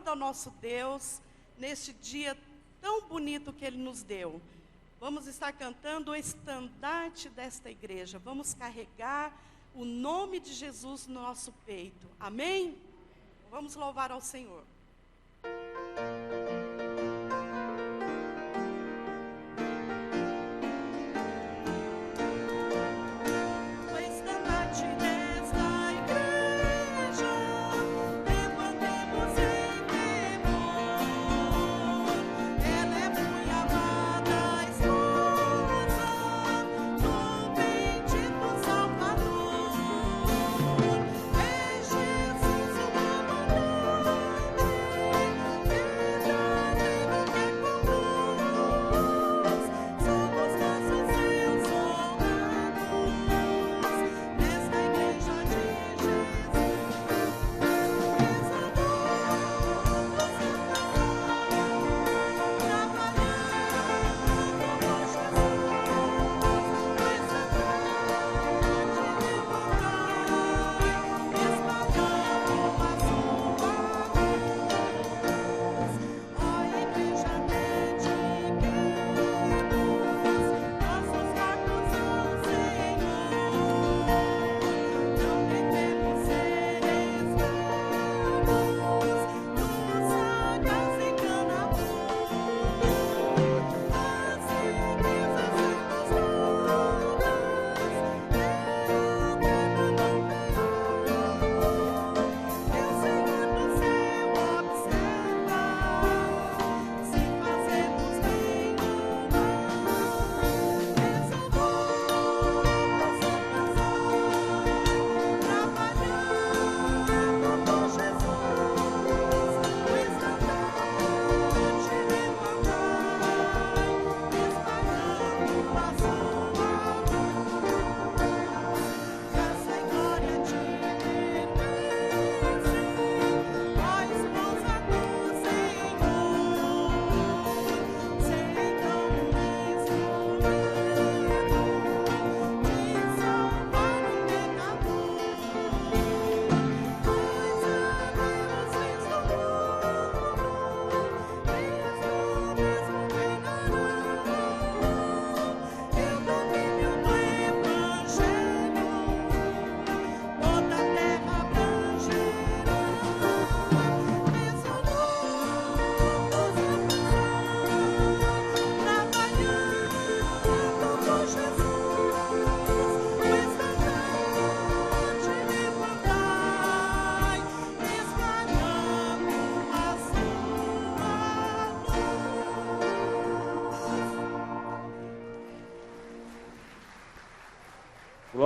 Ao nosso Deus, neste dia tão bonito que Ele nos deu. Vamos estar cantando o estandarte desta igreja. Vamos carregar o nome de Jesus no nosso peito. Amém? Vamos louvar ao Senhor.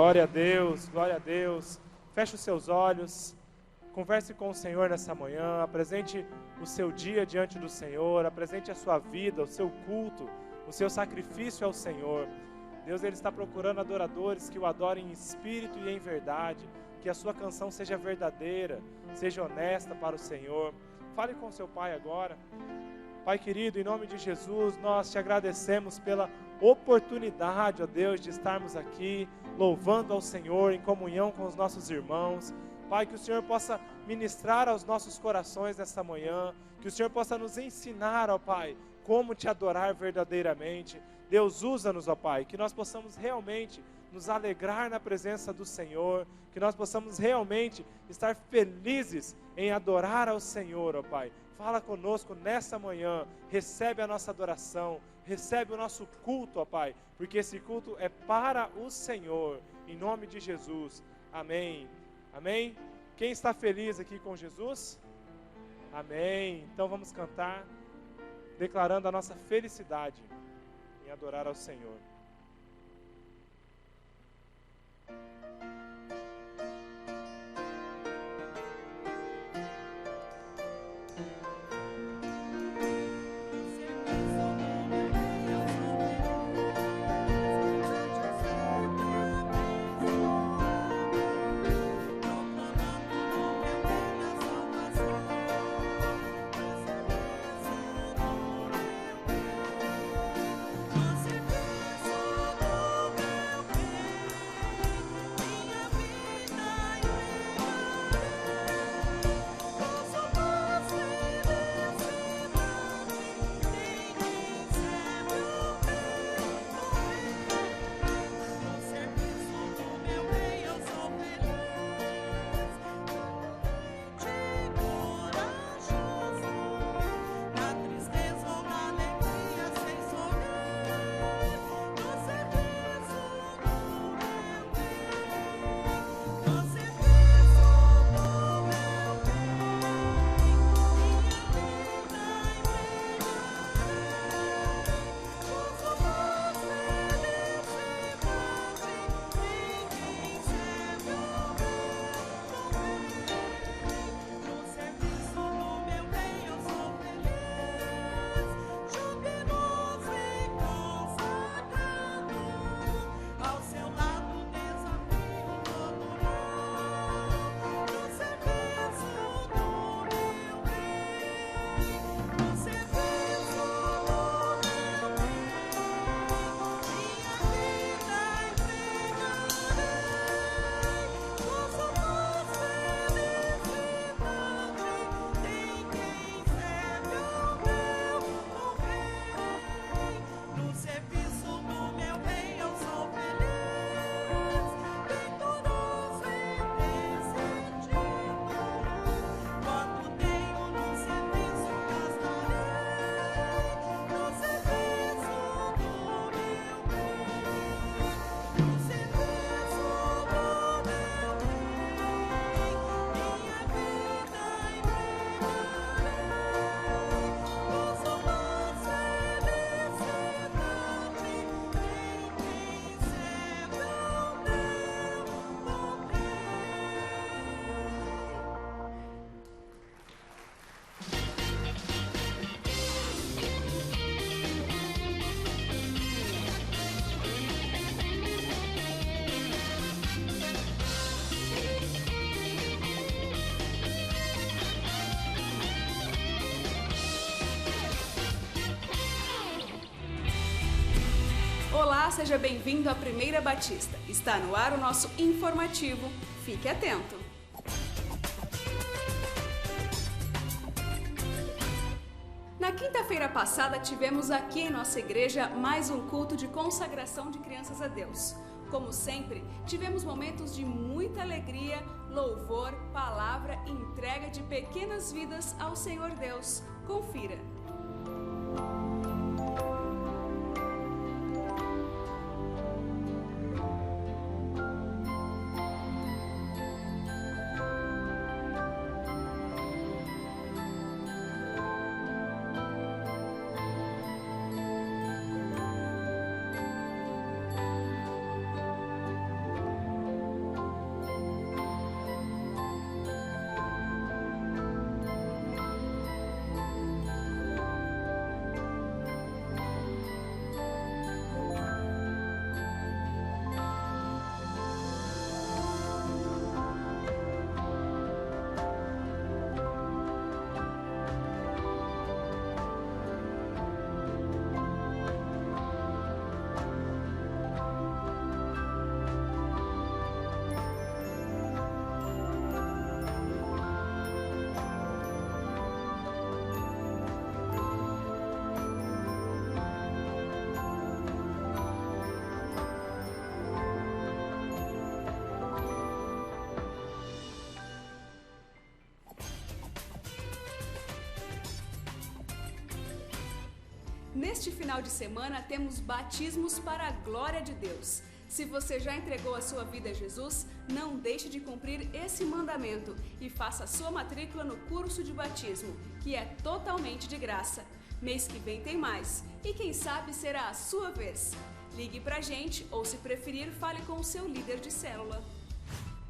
Glória a Deus, glória a Deus. Feche os seus olhos, converse com o Senhor nessa manhã, apresente o seu dia diante do Senhor, apresente a sua vida, o seu culto, o seu sacrifício ao Senhor. Deus, Ele está procurando adoradores que o adorem em espírito e em verdade, que a sua canção seja verdadeira, seja honesta para o Senhor. Fale com seu Pai agora. Pai querido, em nome de Jesus, nós te agradecemos pela oportunidade, ó Deus, de estarmos aqui, louvando ao Senhor, em comunhão com os nossos irmãos. Pai, que o Senhor possa ministrar aos nossos corações nessa manhã, que o Senhor possa nos ensinar, ó Pai, como te adorar verdadeiramente, Deus, usa-nos, ó Pai, que nós possamos realmente nos alegrar na presença do Senhor, que nós possamos realmente estar felizes em adorar ao Senhor, ó Pai. Fala conosco nessa manhã, recebe a nossa adoração, recebe o nosso culto, ó Pai, porque esse culto é para o Senhor, em nome de Jesus. Amém. Amém? Quem está feliz aqui com Jesus? Amém. Então vamos cantar, declarando a nossa felicidade em adorar ao Senhor. Olá, seja bem-vindo à Primeira Batista. Está no ar o nosso informativo. Fique atento. Na quinta-feira passada, tivemos aqui em nossa igreja mais um culto de consagração de crianças a Deus. Como sempre, tivemos momentos de muita alegria, louvor, palavra e entrega de pequenas vidas ao Senhor Deus. Confira. Neste final de semana temos batismos para a glória de Deus. Se você já entregou a sua vida a Jesus, não deixe de cumprir esse mandamento e faça a sua matrícula no curso de batismo, que é totalmente de graça. Mês que vem tem mais e quem sabe será a sua vez. Ligue pra gente ou, se preferir, fale com o seu líder de célula.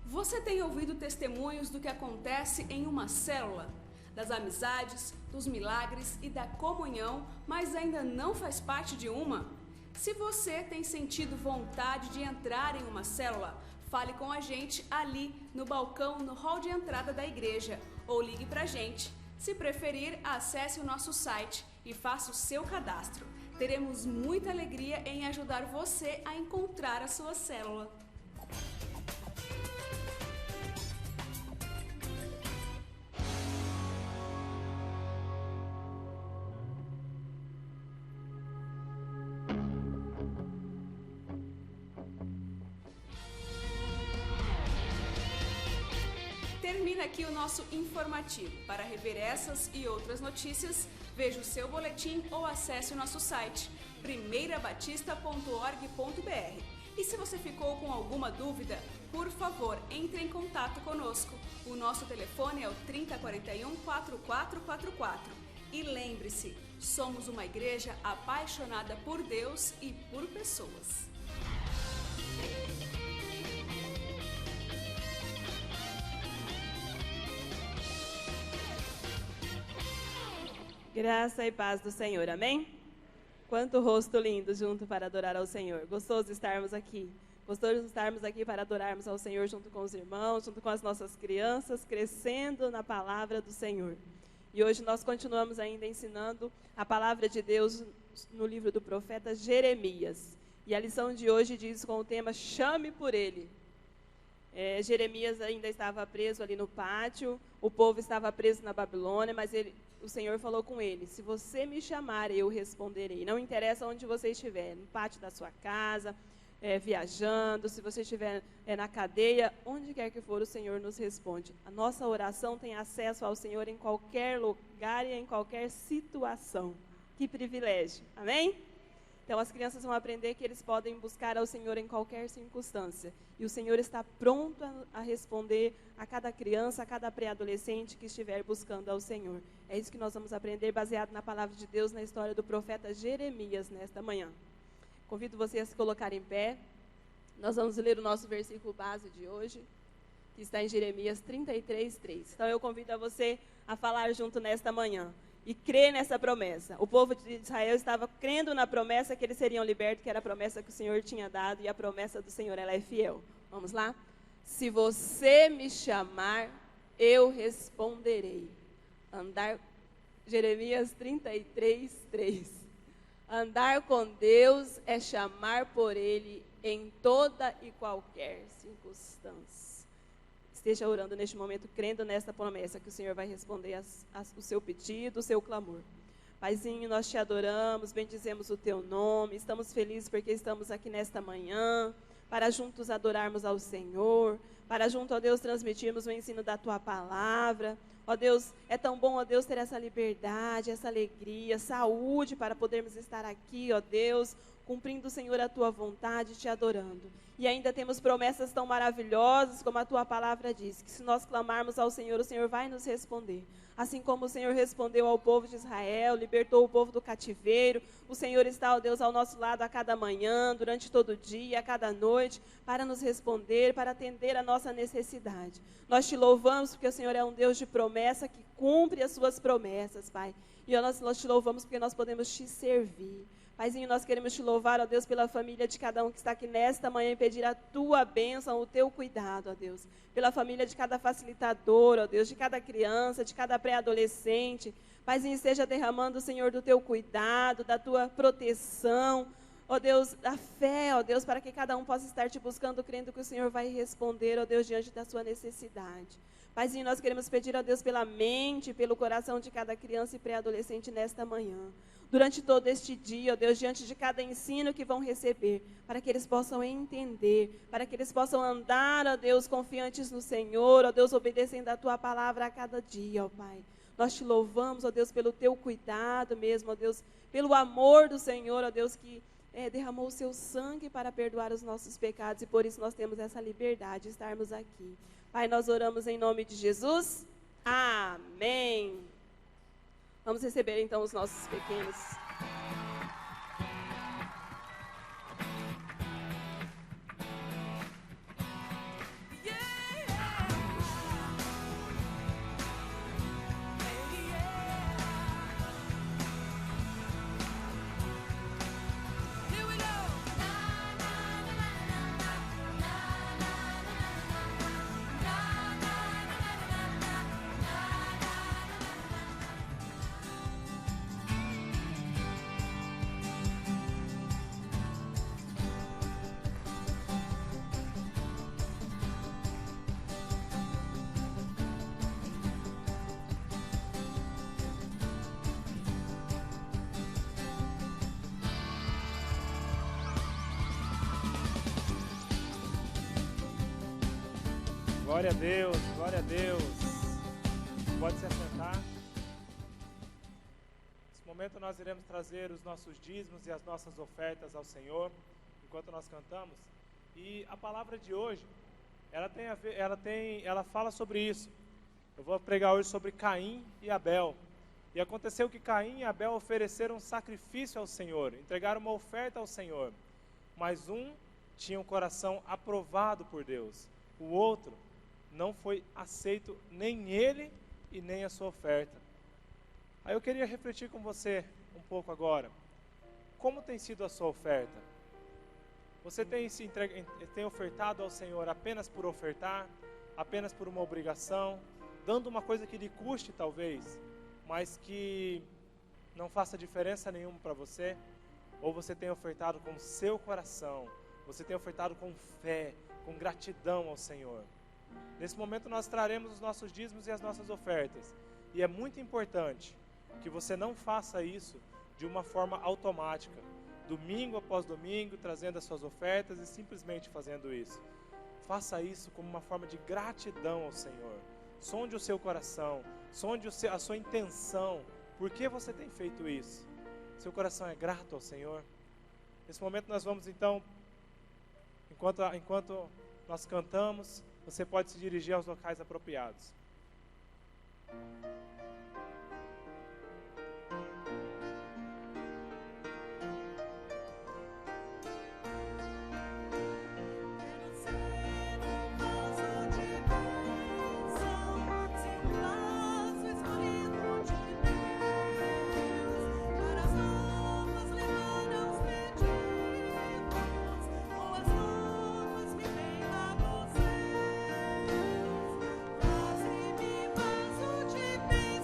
Você tem ouvido testemunhos do que acontece em uma célula? Das amizades, dos milagres e da comunhão, mas ainda não faz parte de uma? Se você tem sentido vontade de entrar em uma célula, fale com a gente ali no balcão, no hall de entrada da igreja, ou ligue pra gente. Se preferir, acesse o nosso site e faça o seu cadastro. Teremos muita alegria em ajudar você a encontrar a sua célula. Termina aqui o nosso informativo. Para rever essas e outras notícias, veja o seu boletim ou acesse o nosso site primeirabatista.org.br. E se você ficou com alguma dúvida, por favor, entre em contato conosco. O nosso telefone é o 3041-4444. E lembre-se, somos uma igreja apaixonada por Deus e por pessoas. Graça e paz do Senhor, amém? Quanto rosto lindo junto para adorar ao Senhor. Gostoso estarmos aqui. Gostoso estarmos aqui para adorarmos ao Senhor junto com os irmãos, junto com as nossas crianças, crescendo na palavra do Senhor. E hoje nós continuamos ainda ensinando a palavra de Deus no livro do profeta Jeremias. E a lição de hoje diz com o tema Chame por Ele. Jeremias ainda estava preso ali no pátio, o povo estava preso na Babilônia, mas o Senhor falou com ele: se você me chamar, eu responderei. Não interessa onde você estiver, no pátio da sua casa, viajando, se você estiver na cadeia, onde quer que for, o Senhor nos responde. A nossa oração tem acesso ao Senhor em qualquer lugar e em qualquer situação. Que privilégio, amém? Então as crianças vão aprender que eles podem buscar ao Senhor em qualquer circunstância. E o Senhor está pronto a responder a cada criança, a cada pré-adolescente que estiver buscando ao Senhor. É isso que nós vamos aprender baseado na palavra de Deus, na história do profeta Jeremias nesta manhã. Convido você a se colocar em pé. Nós vamos ler o nosso versículo base de hoje, que está em Jeremias 33:3. Então eu convido a você a falar junto nesta manhã e crer nessa promessa. O povo de Israel estava crendo na promessa que eles seriam libertos, que era a promessa que o Senhor tinha dado, e a promessa do Senhor, ela é fiel. Vamos lá? Se você me chamar, eu responderei. Jeremias 33:3. Andar com Deus é chamar por Ele em toda e qualquer circunstância. Esteja orando neste momento, crendo nesta promessa que o Senhor vai responder o seu pedido, o seu clamor. Paizinho, nós te adoramos, bendizemos o teu nome, estamos felizes porque estamos aqui nesta manhã, para juntos adorarmos ao Senhor, para junto, ó Deus, transmitirmos o ensino da tua palavra. Ó Deus, é tão bom, ó Deus, ter essa liberdade, essa alegria, saúde para podermos estar aqui, ó Deus, cumprindo, Senhor, a tua vontade, te adorando. E ainda temos promessas tão maravilhosas, como a tua palavra diz, que se nós clamarmos ao Senhor, o Senhor vai nos responder. Assim como o Senhor respondeu ao povo de Israel, libertou o povo do cativeiro, o Senhor está, ó Deus, ao nosso lado a cada manhã, durante todo o dia, a cada noite, para nos responder, para atender a nossa necessidade. Nós te louvamos porque o Senhor é um Deus de promessa, que cumpre as suas promessas, Pai. E nós te louvamos porque nós podemos te servir. Paizinho, nós queremos te louvar, ó Deus, pela família de cada um que está aqui nesta manhã e pedir a tua bênção, o teu cuidado, ó Deus. Pela família de cada facilitador, ó Deus, de cada criança, de cada pré-adolescente. Paizinho, esteja derramando, Senhor, do teu cuidado, da tua proteção, ó Deus, da fé, ó Deus, para que cada um possa estar te buscando, crendo que o Senhor vai responder, ó Deus, diante da sua necessidade. Paizinho, nós queremos pedir a Deus pela mente, pelo coração de cada criança e pré-adolescente nesta manhã. Durante todo este dia, ó Deus, diante de cada ensino que vão receber, para que eles possam entender, para que eles possam andar, ó Deus, confiantes no Senhor, ó Deus, obedecendo a tua palavra a cada dia, ó Pai. Nós te louvamos, ó Deus, pelo teu cuidado mesmo, ó Deus, pelo amor do Senhor, ó Deus, que derramou o seu sangue para perdoar os nossos pecados, e por isso nós temos essa liberdade de estarmos aqui. Pai, nós oramos em nome de Jesus. Amém. Vamos receber então os nossos pequenos. Glória a Deus, glória a Deus. Pode se assentar. Nesse momento nós iremos trazer os nossos dízimos e as nossas ofertas ao Senhor, enquanto nós cantamos. E a palavra de hoje, ela fala sobre isso. Eu vou pregar hoje sobre Caim e Abel. E aconteceu que Caim e Abel ofereceram um sacrifício ao Senhor, entregaram uma oferta ao Senhor. Mas um tinha um coração aprovado por Deus, o outro não foi aceito nem ele e nem a sua oferta. Aí eu queria refletir com você um pouco agora. Como tem sido a sua oferta? Você tem ofertado ao Senhor apenas por ofertar, apenas por uma obrigação, dando uma coisa que lhe custe talvez, mas que não faça diferença nenhuma para você? Ou você tem ofertado com o seu coração, você tem ofertado com fé, com gratidão ao Senhor? Nesse momento nós traremos os nossos dízimos e as nossas ofertas. E é muito importante que você não faça isso de uma forma automática, domingo após domingo, trazendo as suas ofertas e simplesmente fazendo isso. Faça isso como uma forma de gratidão ao Senhor. Sonde o seu coração, sonde a sua intenção. Por que você tem feito isso? Seu coração é grato ao Senhor? Nesse momento nós vamos então, enquanto nós cantamos, você pode se dirigir aos locais apropriados. Traz-me vaso de bênçãos.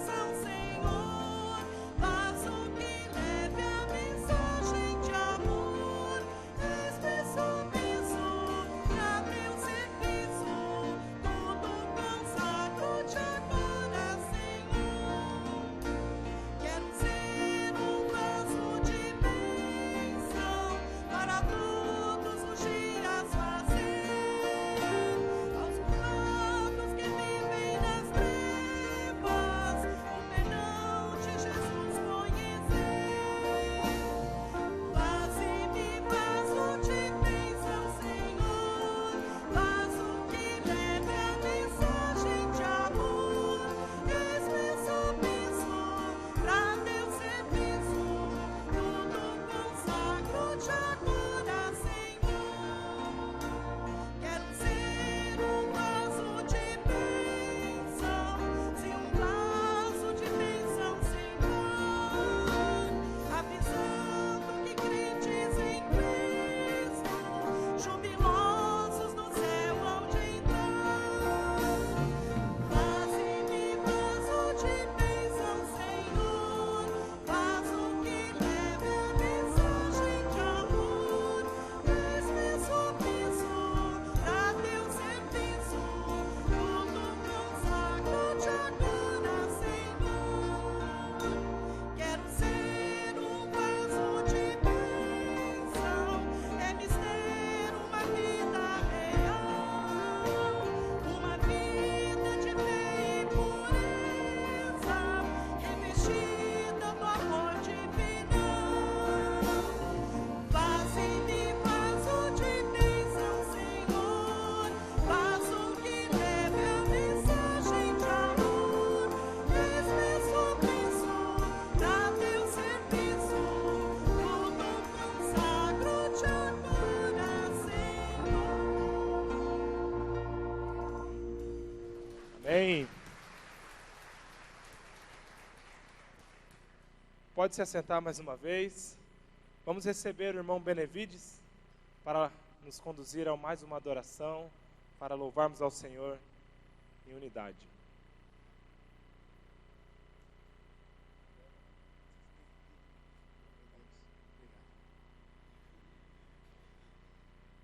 Amém. Pode se assentar mais uma vez. Vamos receber o irmão Benevides para nos conduzir a mais uma adoração, para louvarmos ao Senhor em unidade.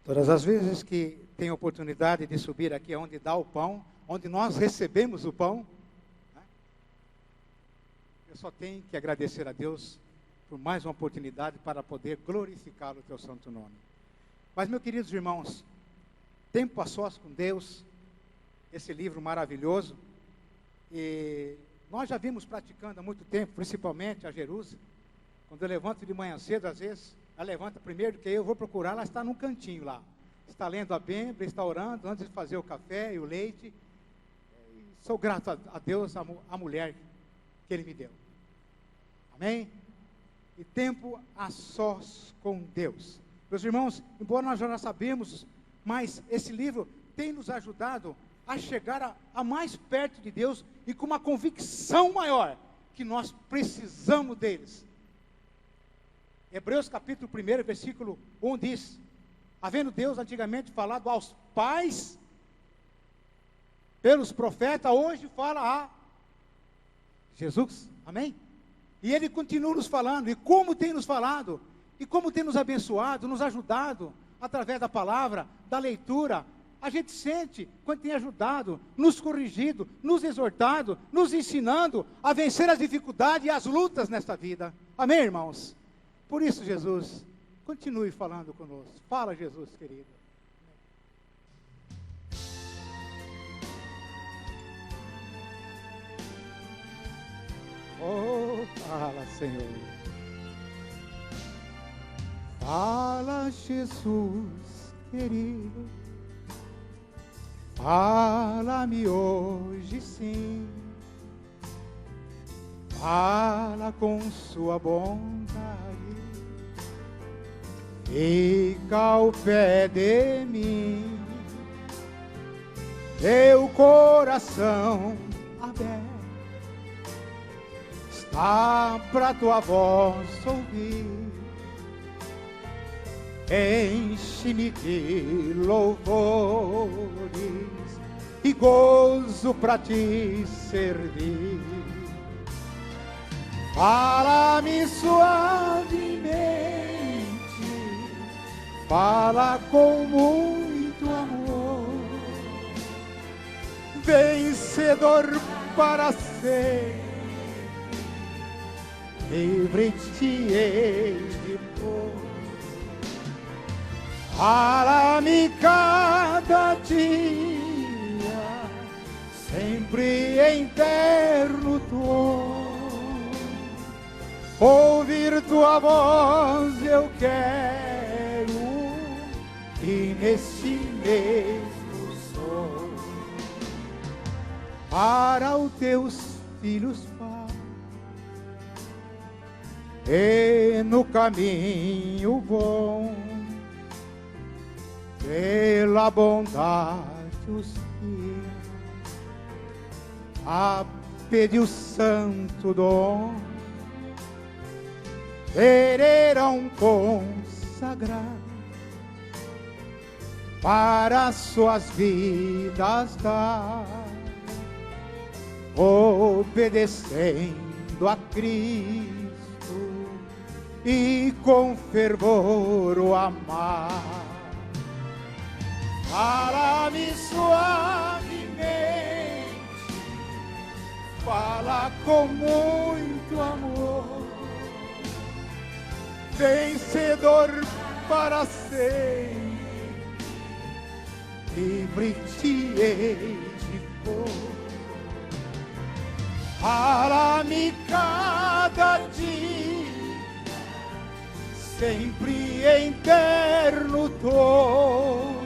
Todas as vezes que tem oportunidade de subir aqui onde dá o pão, onde nós recebemos o pão, né, eu só tenho que agradecer a Deus por mais uma oportunidade para poder glorificar o teu santo nome. Mas, meus queridos irmãos, Tempo a Sós com Deus, esse livro maravilhoso, e nós já vimos praticando há muito tempo, principalmente a Jerusa. Quando eu levanto de manhã cedo, às vezes, ela levanta primeiro do que eu vou procurar, ela está num cantinho lá. Está lendo a Bíblia, está orando, antes de fazer o café e o leite. E sou grato a Deus, a mulher que Ele me deu. Amém? E tempo a sós com Deus. Meus irmãos, embora nós já sabemos, mas esse livro tem nos ajudado a chegar a mais perto de Deus e com uma convicção maior que nós precisamos deles. Hebreus capítulo 1, versículo 1 diz: havendo Deus antigamente falado aos pais pelos profetas, hoje fala a Jesus. Amém? E Ele continua nos falando, e como tem nos falado, e como tem nos abençoado, nos ajudado, através da palavra, da leitura. A gente sente quando tem ajudado, nos corrigido, nos exortado, nos ensinando a vencer as dificuldades e as lutas nesta vida. Amém, irmãos? Por isso, Jesus, continue falando conosco. Fala, Jesus, querido. Oh, fala, Senhor. Fala, Jesus, querido. Fala-me hoje, sim. Fala com sua bondade. Fica ao pé de mim, teu coração aberto está pra tua voz ouvir. Enche-me de louvores e gozo pra te servir. Fala-me suavemente, fala com muito amor, vencedor para sempre, livre te hei de pôr. Fala-me cada dia, sempre em terno tom. Ouvir tua voz eu quero, e nesse mesmo som, para os teus filhos fala, e no caminho bom, pela bondade os guia, a pedir o santo dom, quererão consagrar para suas vidas dar, obedecendo a Cristo e com fervor o amar. Fala-me suavemente, fala com muito amor, vencedor para sempre, livre te hei de pôr. Fala-me cada dia, sempre em terno tom.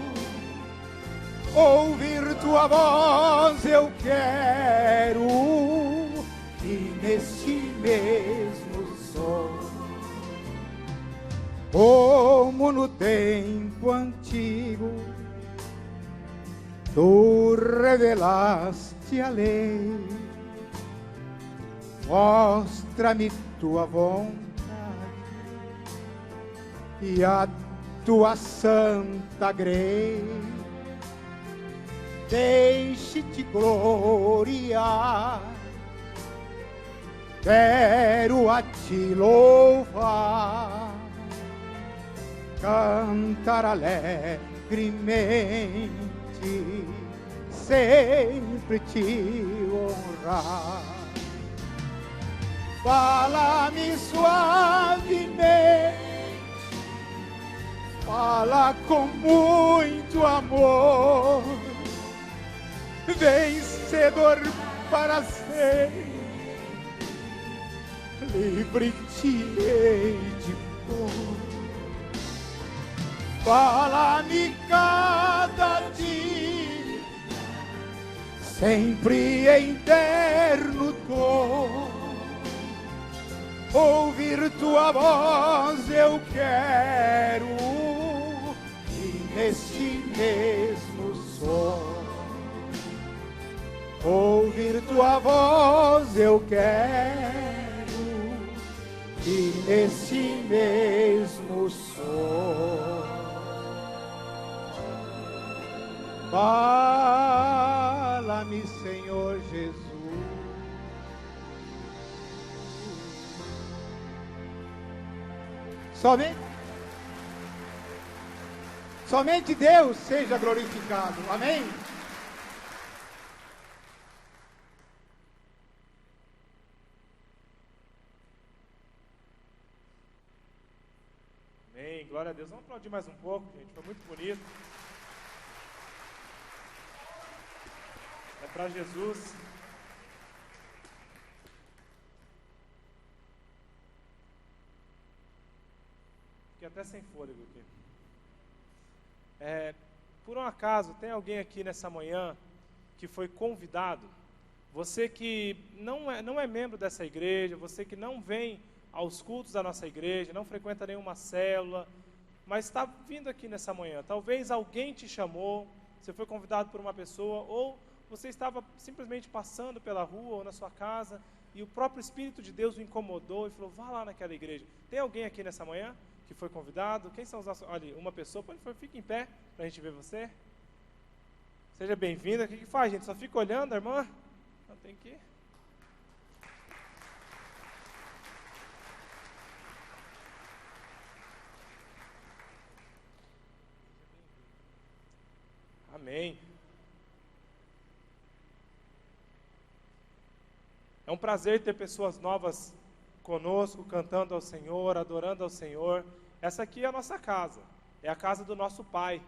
Ouvir tua voz eu quero, e neste mesmo som, como no tempo antigo, tu revelaste ensina-te a lei, mostra-me tua vontade e a tua santa grei. Deixe-te gloriar, quero a ti louvar, cantar alegremente, sempre te honrar. Fala-me suavemente, fala com muito amor, vencedor para sempre, livre te hei de pôr. Fala-me cada dia, sempre em terno tom, ouvir tua voz eu quero, e neste mesmo som, ouvir tua voz eu quero, e neste mesmo som. Fala-me, Senhor Jesus. Somente Deus seja glorificado. Amém? Amém. Glória a Deus. Vamos aplaudir mais um pouco, gente. Foi muito bonito. É para Jesus. Fiquei até sem fôlego aqui. Por um acaso, tem alguém aqui nessa manhã que foi convidado? Você que não é membro dessa igreja, você que não vem aos cultos da nossa igreja, não frequenta nenhuma célula, mas está vindo aqui nessa manhã. Talvez alguém te chamou, você foi convidado por uma pessoa, ou você estava simplesmente passando pela rua ou na sua casa, e o próprio Espírito de Deus o incomodou e falou, vá lá naquela igreja. Tem alguém aqui nessa manhã que foi convidado? Quem são os nossos... Olha, uma pessoa, fique em pé para a gente ver você. Seja bem-vindo. O que faz, gente? Só fica olhando, irmã? Não tem que ir. Amém. É um prazer ter pessoas novas conosco, cantando ao Senhor, adorando ao Senhor. Essa aqui é a nossa casa, é a casa do nosso Pai.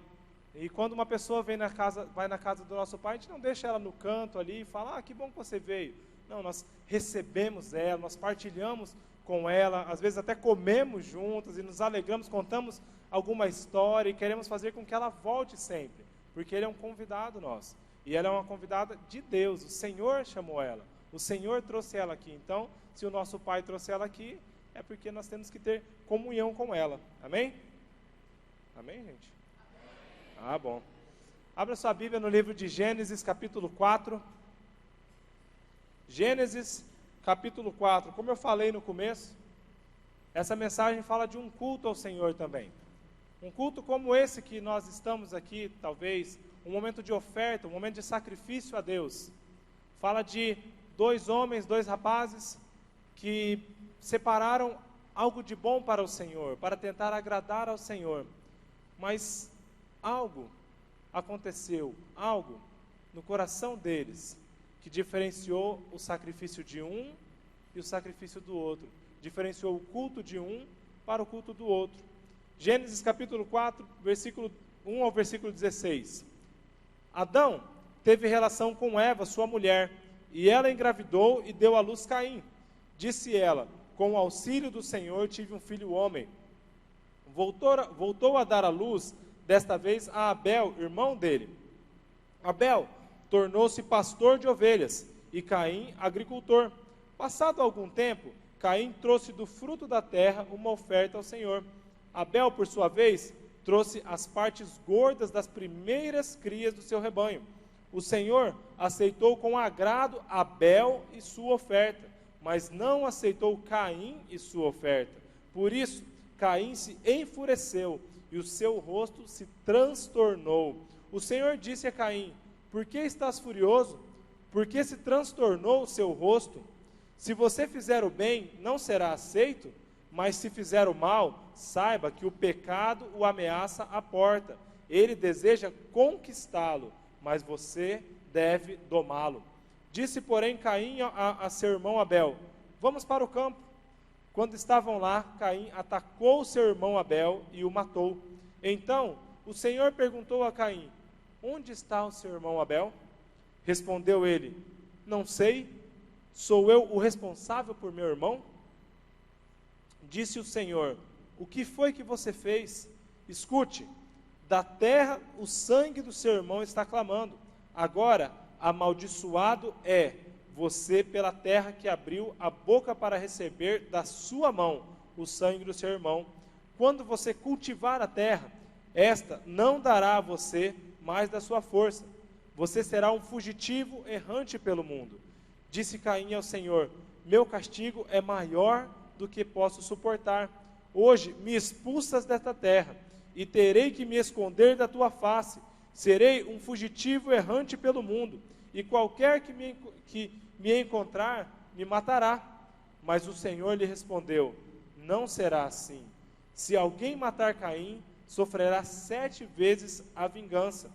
E quando uma pessoa vai na casa do nosso Pai, a gente não deixa ela no canto ali e fala, que bom que você veio. Não, nós recebemos ela, nós partilhamos com ela, às vezes até comemos juntos e nos alegramos, contamos alguma história e queremos fazer com que ela volte sempre, porque ele é um convidado nosso. E ela é uma convidada de Deus, o Senhor chamou ela. O Senhor trouxe ela aqui, então, se o nosso Pai trouxe ela aqui, é porque nós temos que ter comunhão com ela. Amém? Amém, gente? Amém. Bom. Abra sua Bíblia no livro de Gênesis, capítulo 4. Gênesis, capítulo 4. Como eu falei no começo, essa mensagem fala de um culto ao Senhor também. Um culto como esse que nós estamos aqui, talvez, um momento de oferta, um momento de sacrifício a Deus. Fala de 2 homens, 2 rapazes, que separaram algo de bom para o Senhor, para tentar agradar ao Senhor. Mas algo aconteceu, algo no coração deles, que diferenciou o sacrifício de um e o sacrifício do outro. Diferenciou o culto de um para o culto do outro. Gênesis capítulo 4, versículo 1 ao versículo 16. Adão teve relação com Eva, sua mulher, e ela engravidou e deu à luz Caim. Disse ela, com o auxílio do Senhor tive um filho homem. Voltou a dar à luz, desta vez a Abel, irmão dele. Abel tornou-se pastor de ovelhas, e Caim agricultor. Passado algum tempo, Caim trouxe do fruto da terra uma oferta ao Senhor. Abel, por sua vez, trouxe as partes gordas das primeiras crias do seu rebanho. O Senhor aceitou com agrado Abel e sua oferta, mas não aceitou Caim e sua oferta. Por isso, Caim se enfureceu e o seu rosto se transtornou. O Senhor disse a Caim: por que estás furioso? Por que se transtornou o seu rosto? Se você fizer o bem, não será aceito, mas se fizer o mal, saiba que o pecado o ameaça à porta. Ele deseja conquistá-lo, mas você deve domá-lo. Disse, porém, Caim a seu irmão Abel: vamos para o campo. Quando estavam lá, Caim atacou seu irmão Abel e o matou. Então o Senhor perguntou a Caim: onde está o seu irmão Abel? Respondeu ele: não sei, sou eu o responsável por meu irmão? Disse o Senhor: o que foi que você fez? Escute, da terra o sangue do seu irmão está clamando. Agora, amaldiçoado é você pela terra que abriu a boca para receber da sua mão o sangue do seu irmão. Quando você cultivar a terra, esta não dará a você mais da sua força. Você será um fugitivo errante pelo mundo. Disse Caim ao Senhor: meu castigo é maior do que posso suportar. Hoje me expulsas desta terra, e terei que me esconder da tua face. Serei um fugitivo errante pelo mundo, e qualquer que me encontrar, me matará. Mas o Senhor lhe respondeu: não será assim. Se alguém matar Caim, sofrerá 7 vezes a vingança.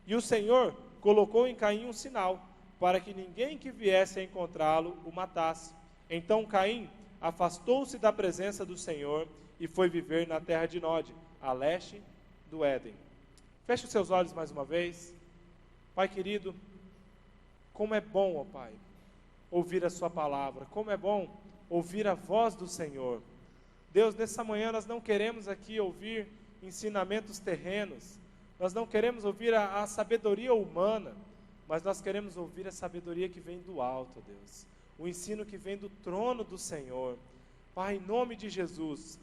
E o Senhor colocou em Caim um sinal, para que ninguém que viesse a encontrá-lo o matasse. Então Caim afastou-se da presença do Senhor e foi viver na terra de Nod, a leste do Éden. Feche os seus olhos mais uma vez. Pai querido, como é bom, ó Pai, ouvir a sua palavra, como é bom ouvir a voz do Senhor. Deus, nessa manhã nós não queremos aqui ouvir ensinamentos terrenos, nós não queremos ouvir a sabedoria humana, mas nós queremos ouvir a sabedoria que vem do alto, Deus, o ensino que vem do trono do Senhor. Pai, em nome de Jesus,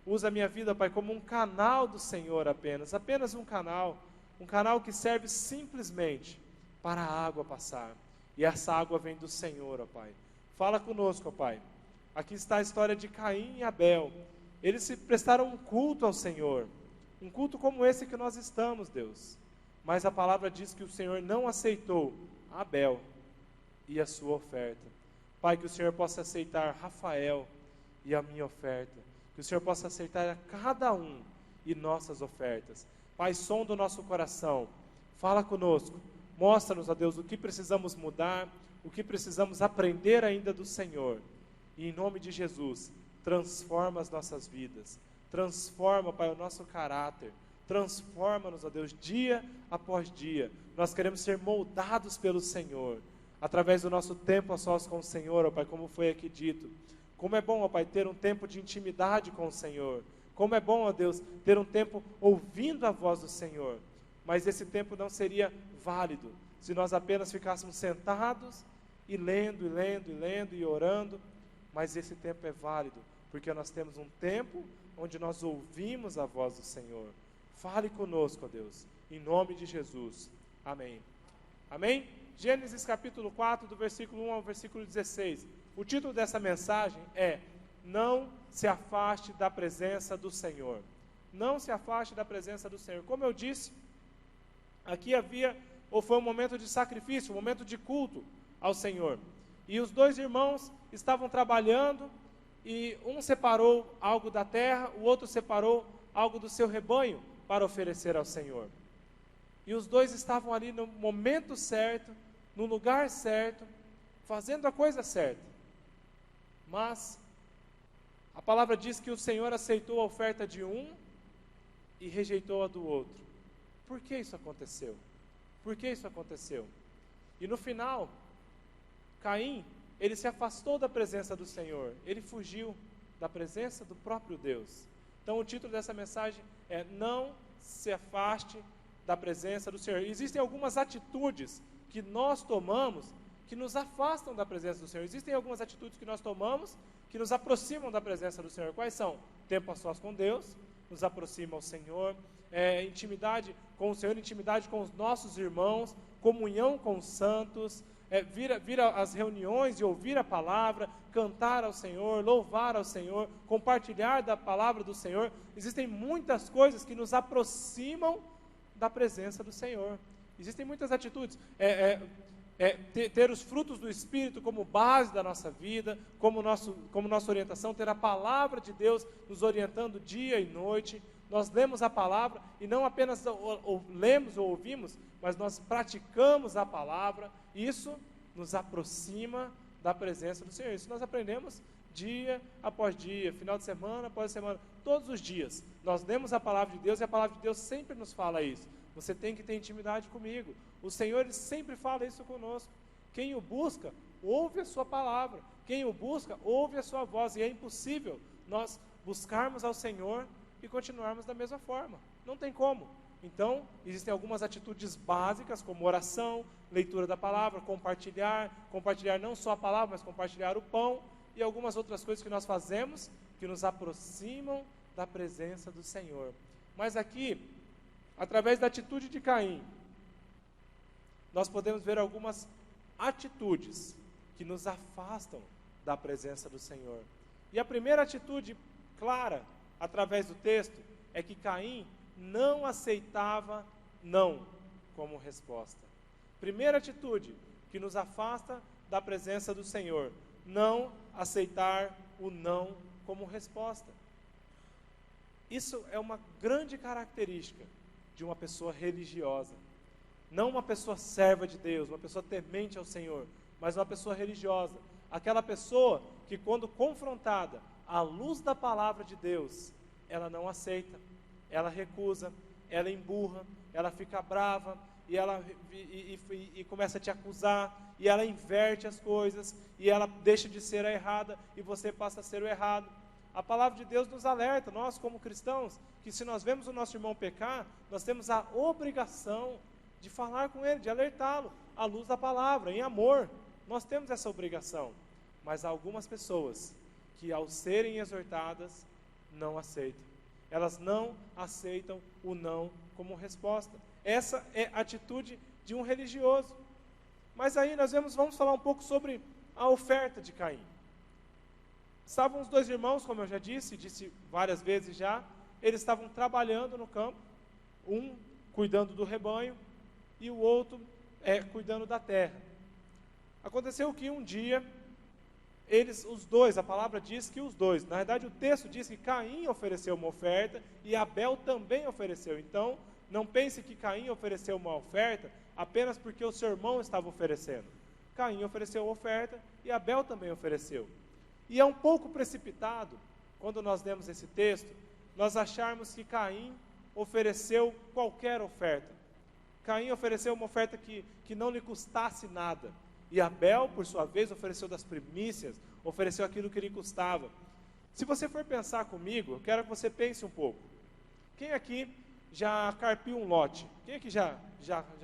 usa a minha vida, Pai, como um canal do Senhor apenas um canal que serve simplesmente para a água passar, e essa água vem do Senhor, ó Pai. Fala conosco, ó Pai. Aqui está a história de Caim e Abel. Eles se prestaram um culto ao Senhor, um culto como esse que nós estamos, Deus. Mas a palavra diz que o Senhor não aceitou Abel e a sua oferta. Pai, que o Senhor possa aceitar Rafael e a minha oferta, que o Senhor possa aceitar a cada um e nossas ofertas. Pai, sonda o nosso coração, fala conosco, mostra-nos, ó Deus, o que precisamos mudar, o que precisamos aprender ainda do Senhor. E em nome de Jesus, transforma as nossas vidas, transforma, Pai, o nosso caráter, transforma-nos, ó Deus, dia após dia. Nós queremos ser moldados pelo Senhor, através do nosso tempo a sós com o Senhor, ó Pai, como foi aqui dito. Como é bom, ó Pai, ter um tempo de intimidade com o Senhor. Como é bom, ó Deus, ter um tempo ouvindo a voz do Senhor. Mas esse tempo não seria válido se nós apenas ficássemos sentados e lendo, e lendo, e lendo, e orando. Mas esse tempo é válido, porque nós temos um tempo onde nós ouvimos a voz do Senhor. Fale conosco, ó Deus, em nome de Jesus. Amém. Amém? Gênesis capítulo 4, do versículo 1 ao versículo 16. O título dessa mensagem é: não se afaste da presença do Senhor. Não se afaste da presença do Senhor. Como eu disse, aqui foi um momento de sacrifício, um momento de culto ao Senhor. E os 2 irmãos estavam trabalhando, e um separou algo da terra, o outro separou algo do seu rebanho para oferecer ao Senhor. E os 2 estavam ali no momento certo, no lugar certo, fazendo a coisa certa. Mas a palavra diz que o Senhor aceitou a oferta de um e rejeitou a do outro. Por que isso aconteceu? Por que isso aconteceu? E no final, Caim, ele se afastou da presença do Senhor, ele fugiu da presença do próprio Deus. Então o título dessa mensagem é: não se afaste da presença do Senhor. Existem algumas atitudes que nós tomamos que nos afastam da presença do Senhor. Existem algumas atitudes que nós tomamos que nos aproximam da presença do Senhor. Quais são? Tempo a sós com Deus, nos aproxima ao Senhor. intimidade com o Senhor, intimidade com os nossos irmãos, comunhão com os santos, vir às reuniões e ouvir a palavra, cantar ao Senhor, louvar ao Senhor, compartilhar da palavra do Senhor. Existem muitas coisas que nos aproximam da presença do Senhor. Existem muitas atitudes. Ter os frutos do Espírito como base da nossa vida, como nossa orientação, ter a palavra de Deus nos orientando dia e noite. Nós lemos a palavra e não apenas lemos ou ouvimos, mas nós praticamos a palavra. Isso nos aproxima da presença do Senhor. Isso nós aprendemos dia após dia, final de semana após semana, todos os dias. Nós lemos a palavra de Deus e a palavra de Deus sempre nos fala isso. Você tem que ter intimidade comigo. O Senhor, Ele sempre fala isso conosco. Quem o busca, ouve a sua palavra. Quem o busca, ouve a sua voz. E é impossível nós buscarmos ao Senhor e continuarmos da mesma forma. Não tem como. Então, existem algumas atitudes básicas, como oração, leitura da palavra, compartilhar não só a palavra, mas compartilhar o pão, e algumas outras coisas que nós fazemos, que nos aproximam da presença do Senhor. Mas aqui, através da atitude de Caim, nós podemos ver algumas atitudes que nos afastam da presença do Senhor. E a primeira atitude clara, através do texto, é que Caim não aceitava não como resposta. Primeira atitude que nos afasta da presença do Senhor, não aceitar o não como resposta. Isso é uma grande característica de uma pessoa religiosa. Não uma pessoa serva de Deus, uma pessoa temente ao Senhor, mas uma pessoa religiosa. Aquela pessoa que, quando confrontada à luz da palavra de Deus, ela não aceita, ela recusa, ela emburra, ela fica brava, e começa a te acusar, e ela inverte as coisas, e ela deixa de ser a errada, e você passa a ser o errado. A palavra de Deus nos alerta, nós como cristãos, que se nós vemos o nosso irmão pecar, nós temos a obrigação de falar com ele, de alertá-lo, à luz da palavra, em amor. Nós temos essa obrigação. Mas há algumas pessoas que, ao serem exortadas, não aceitam. Elas não aceitam o não como resposta. Essa é a atitude de um religioso. Mas aí nós vamos falar um pouco sobre a oferta de Caim. Estavam os dois irmãos, como eu já disse várias vezes já, eles estavam trabalhando no campo, um cuidando do rebanho e o outro cuidando da terra. Aconteceu que um dia, os dois, a palavra diz que os dois, na verdade o texto diz que Caim ofereceu uma oferta e Abel também ofereceu. Então, não pense que Caim ofereceu uma oferta apenas porque o seu irmão estava oferecendo. Caim ofereceu a oferta e Abel também ofereceu. E é um pouco precipitado, quando nós lemos esse texto, nós acharmos que Caim ofereceu qualquer oferta. Caim ofereceu uma oferta que não lhe custasse nada. E Abel, por sua vez, ofereceu das primícias, ofereceu aquilo que lhe custava. Se você for pensar comigo, eu quero que você pense um pouco. Quem aqui já carpiu um lote? Quem aqui já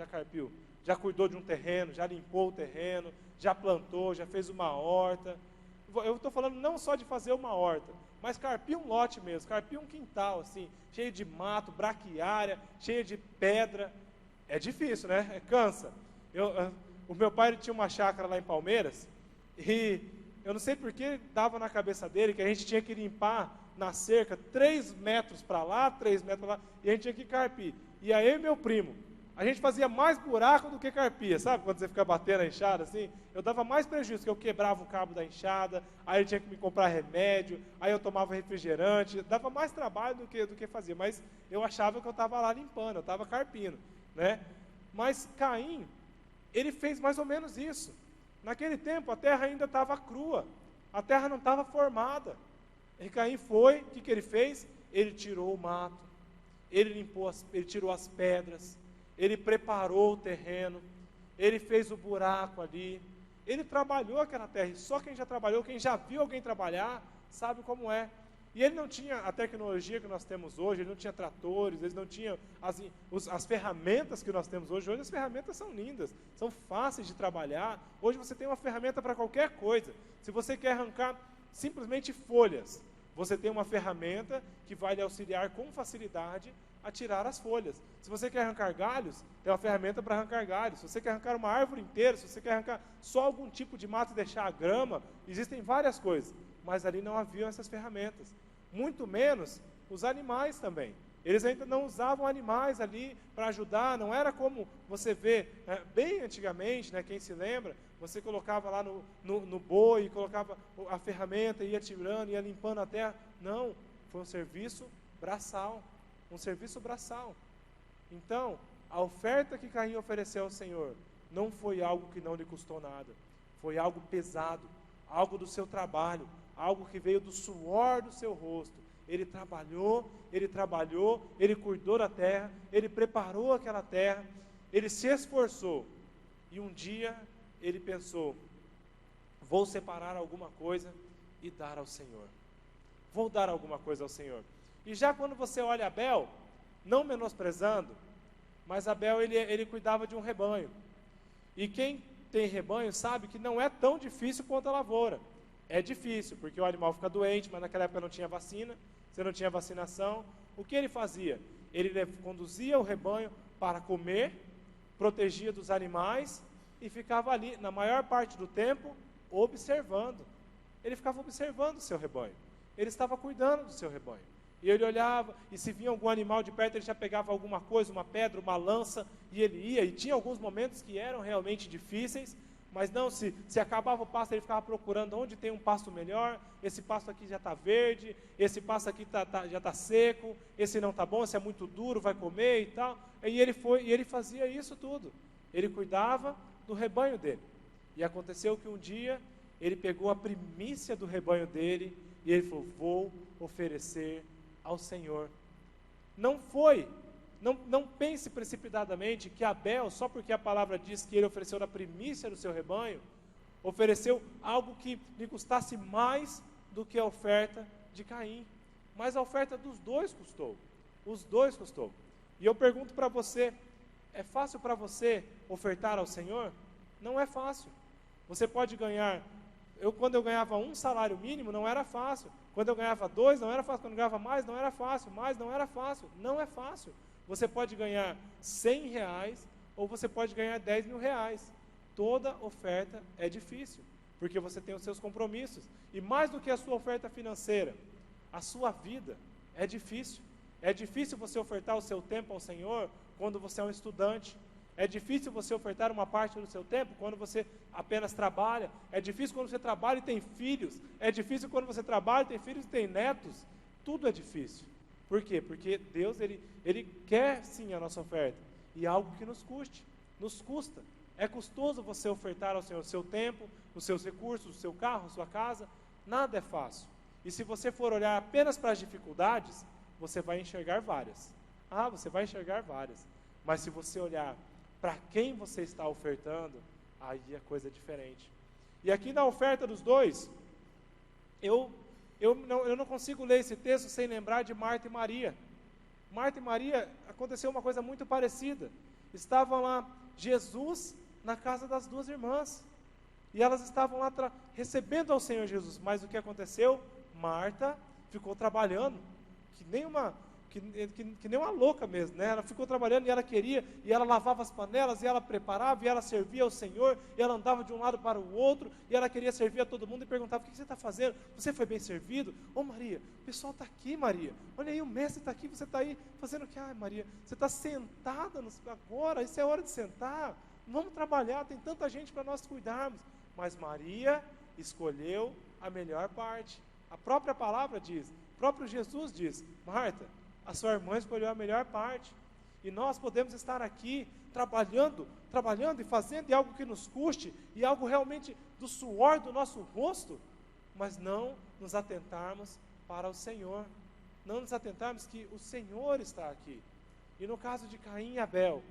carpiu? Já cuidou de um terreno, já limpou o terreno, já plantou, já fez uma horta? Eu estou falando não só de fazer uma horta, mas carpir um lote mesmo, carpir um quintal, assim, cheio de mato, braquiária, cheio de pedra. É difícil, né? Cansa. O meu pai ele tinha uma chácara lá em Palmeiras, e eu não sei por que dava na cabeça dele que a gente tinha que limpar na cerca 3 metros para lá, 3 metros para lá, e a gente tinha que carpir. E aí e meu primo, a gente fazia mais buraco do que carpia, sabe? Quando você fica batendo a enxada assim, eu dava mais prejuízo, porque eu quebrava o cabo da enxada, aí eu tinha que me comprar remédio, aí eu tomava refrigerante, dava mais trabalho do que fazia, mas eu achava que eu estava lá limpando, eu estava carpindo, né? Mas Caim, ele fez mais ou menos isso. Naquele tempo a terra ainda estava crua, a terra não estava formada. E Caim foi, o que ele fez? Ele tirou o mato, ele tirou as pedras, ele preparou o terreno, ele fez o buraco ali, ele trabalhou aquela terra. E só quem já trabalhou, quem já viu alguém trabalhar, sabe como é. E ele não tinha a tecnologia que nós temos hoje, ele não tinha tratores, ele não tinha as ferramentas que nós temos hoje. Hoje as ferramentas são lindas, são fáceis de trabalhar. Hoje você tem uma ferramenta para qualquer coisa. Se você quer arrancar simplesmente folhas, você tem uma ferramenta que vai lhe auxiliar com facilidade a tirar as folhas. Se você quer arrancar galhos, tem uma ferramenta para arrancar galhos. Se você quer arrancar uma árvore inteira, se você quer arrancar só algum tipo de mato e deixar a grama, existem várias coisas. Mas ali não haviam essas ferramentas. Muito menos os animais também. Eles ainda não usavam animais ali para ajudar, não era como você vê, bem antigamente, né, quem se lembra, você colocava lá no boi, colocava a ferramenta, ia tirando, ia limpando a terra. Não, foi um serviço braçal, Então, a oferta que Caim ofereceu ao Senhor não foi algo que não lhe custou nada, foi algo pesado, algo do seu trabalho, algo que veio do suor do seu rosto. Ele trabalhou, ele cuidou da terra, ele preparou aquela terra, ele se esforçou. E um dia ele pensou: vou separar alguma coisa e dar ao Senhor. Vou dar alguma coisa ao Senhor. E já quando você olha Abel, não menosprezando, mas Abel ele cuidava de um rebanho. E quem tem rebanho sabe que não é tão difícil quanto a lavoura. É difícil, porque o animal fica doente, mas naquela época não tinha vacina. Você não tinha vacinação. O que ele fazia? Ele conduzia o rebanho para comer, protegia dos animais e ficava ali, na maior parte do tempo, observando. Ele ficava observando o seu rebanho. Ele estava cuidando do seu rebanho. E ele olhava, e se vinha algum animal de perto, ele já pegava alguma coisa, uma pedra, uma lança, e ele ia. E tinha alguns momentos que eram realmente difíceis, mas não, se acabava o pasto, ele ficava procurando onde tem um pasto melhor. Esse pasto aqui já está verde, esse pasto aqui já está seco, esse não está bom, esse é muito duro, vai comer e tal. E ele fazia isso tudo. Ele cuidava do rebanho dele. E aconteceu que um dia, ele pegou a primícia do rebanho dele, e ele falou: vou oferecer ao Senhor. Não pense precipitadamente que Abel, só porque a palavra diz que ele ofereceu a primícia do seu rebanho, ofereceu algo que lhe custasse mais do que a oferta de Caim. Mas a oferta dos dois custou. Os dois custou. E eu pergunto para você: é fácil para você ofertar ao Senhor? Não é fácil. Você pode ganhar... Quando eu ganhava um salário mínimo, não era fácil. Quando eu ganhava 2, não era fácil. Quando eu ganhava mais, não era fácil. Mais, não era fácil. Não é fácil. Você pode ganhar R$100 ou você pode ganhar R$10.000. Toda oferta é difícil, porque você tem os seus compromissos. E mais do que a sua oferta financeira, a sua vida é difícil. É difícil você ofertar o seu tempo ao Senhor quando você é um estudante. É difícil você ofertar uma parte do seu tempo quando você apenas trabalha. É difícil quando você trabalha e tem filhos. É difícil quando você trabalha e tem filhos e tem netos. Tudo é difícil. Por quê? Porque Deus, Ele quer sim a nossa oferta. E algo que nos custe, nos custa. É custoso você ofertar ao Senhor o seu tempo, os seus recursos, o seu carro, a sua casa. Nada é fácil. E se você for olhar apenas para as dificuldades, você vai enxergar várias. Você vai enxergar várias. Mas se você olhar para quem você está ofertando, aí a coisa é diferente. E aqui na oferta dos dois, eu não consigo ler esse texto sem lembrar de Marta e Maria. Marta e Maria, aconteceu uma coisa muito parecida. Estavam lá, Jesus, na casa das duas irmãs. E elas estavam lá recebendo ao Senhor Jesus. Mas o que aconteceu? Marta ficou trabalhando, que nem uma louca mesmo, né? Ela ficou trabalhando e ela queria, e ela lavava as panelas, e ela preparava, e ela servia ao Senhor, e ela andava de um lado para o outro, e ela queria servir a todo mundo, e perguntava: o que você está fazendo? Você foi bem servido? Maria, o pessoal está aqui, Maria, olha aí, o mestre está aqui, você está aí fazendo o que? Maria, você está sentada agora, isso é hora de sentar, vamos trabalhar, tem tanta gente para nós cuidarmos. Mas Maria escolheu a melhor parte. A própria palavra diz, o próprio Jesus diz: Marta, a sua irmã escolheu a melhor parte. E nós podemos estar aqui trabalhando e fazendo, e algo que nos custe, e algo realmente do suor do nosso rosto, mas não nos atentarmos para o Senhor, não nos atentarmos que o Senhor está aqui. E no caso de Caim e Abel,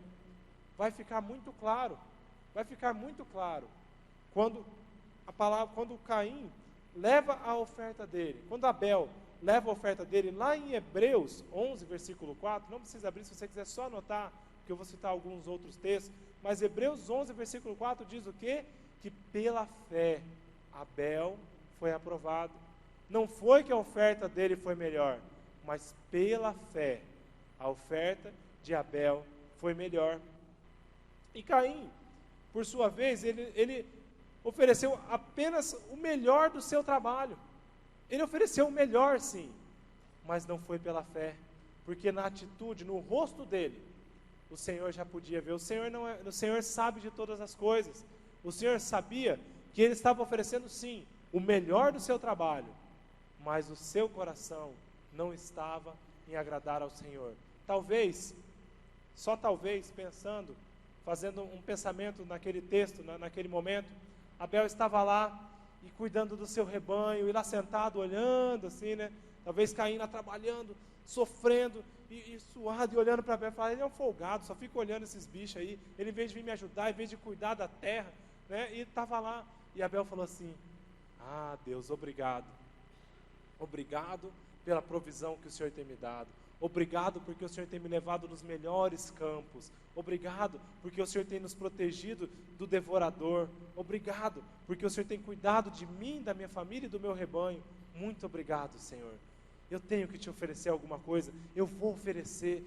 vai ficar muito claro, quando Caim leva a oferta dele, quando Abel leva a oferta dele, lá em Hebreus 11, versículo 4, não precisa abrir, se você quiser só anotar, que eu vou citar alguns outros textos, mas Hebreus 11, versículo 4 diz o quê? Que pela fé Abel foi aprovado. Não foi que a oferta dele foi melhor, mas pela fé A oferta de Abel foi melhor. E Caim, por sua vez, ele ofereceu apenas o melhor do seu trabalho. Ele ofereceu o melhor, sim, mas não foi pela fé, porque na atitude, no rosto dele, o Senhor já podia ver. O Senhor sabe de todas as coisas. O Senhor sabia que ele estava oferecendo, sim, o melhor do seu trabalho, mas o seu coração não estava em agradar ao Senhor. Talvez, só talvez, fazendo um pensamento naquele texto, naquele momento, Abel estava lá e cuidando do seu rebanho, e lá sentado olhando assim, né? Talvez Caim lá trabalhando, sofrendo e suado e olhando para Abel e falando, ele é um folgado, só fica olhando esses bichos aí, ele em vez de vir me ajudar, em vez de cuidar da terra, né? E estava lá, e Abel falou assim, Deus, obrigado pela provisão que o Senhor tem me dado, obrigado porque o Senhor tem me levado nos melhores campos, obrigado porque o Senhor tem nos protegido do devorador, obrigado porque o Senhor tem cuidado de mim, da minha família e do meu rebanho, muito obrigado, Senhor. Eu tenho que te oferecer alguma coisa, eu vou oferecer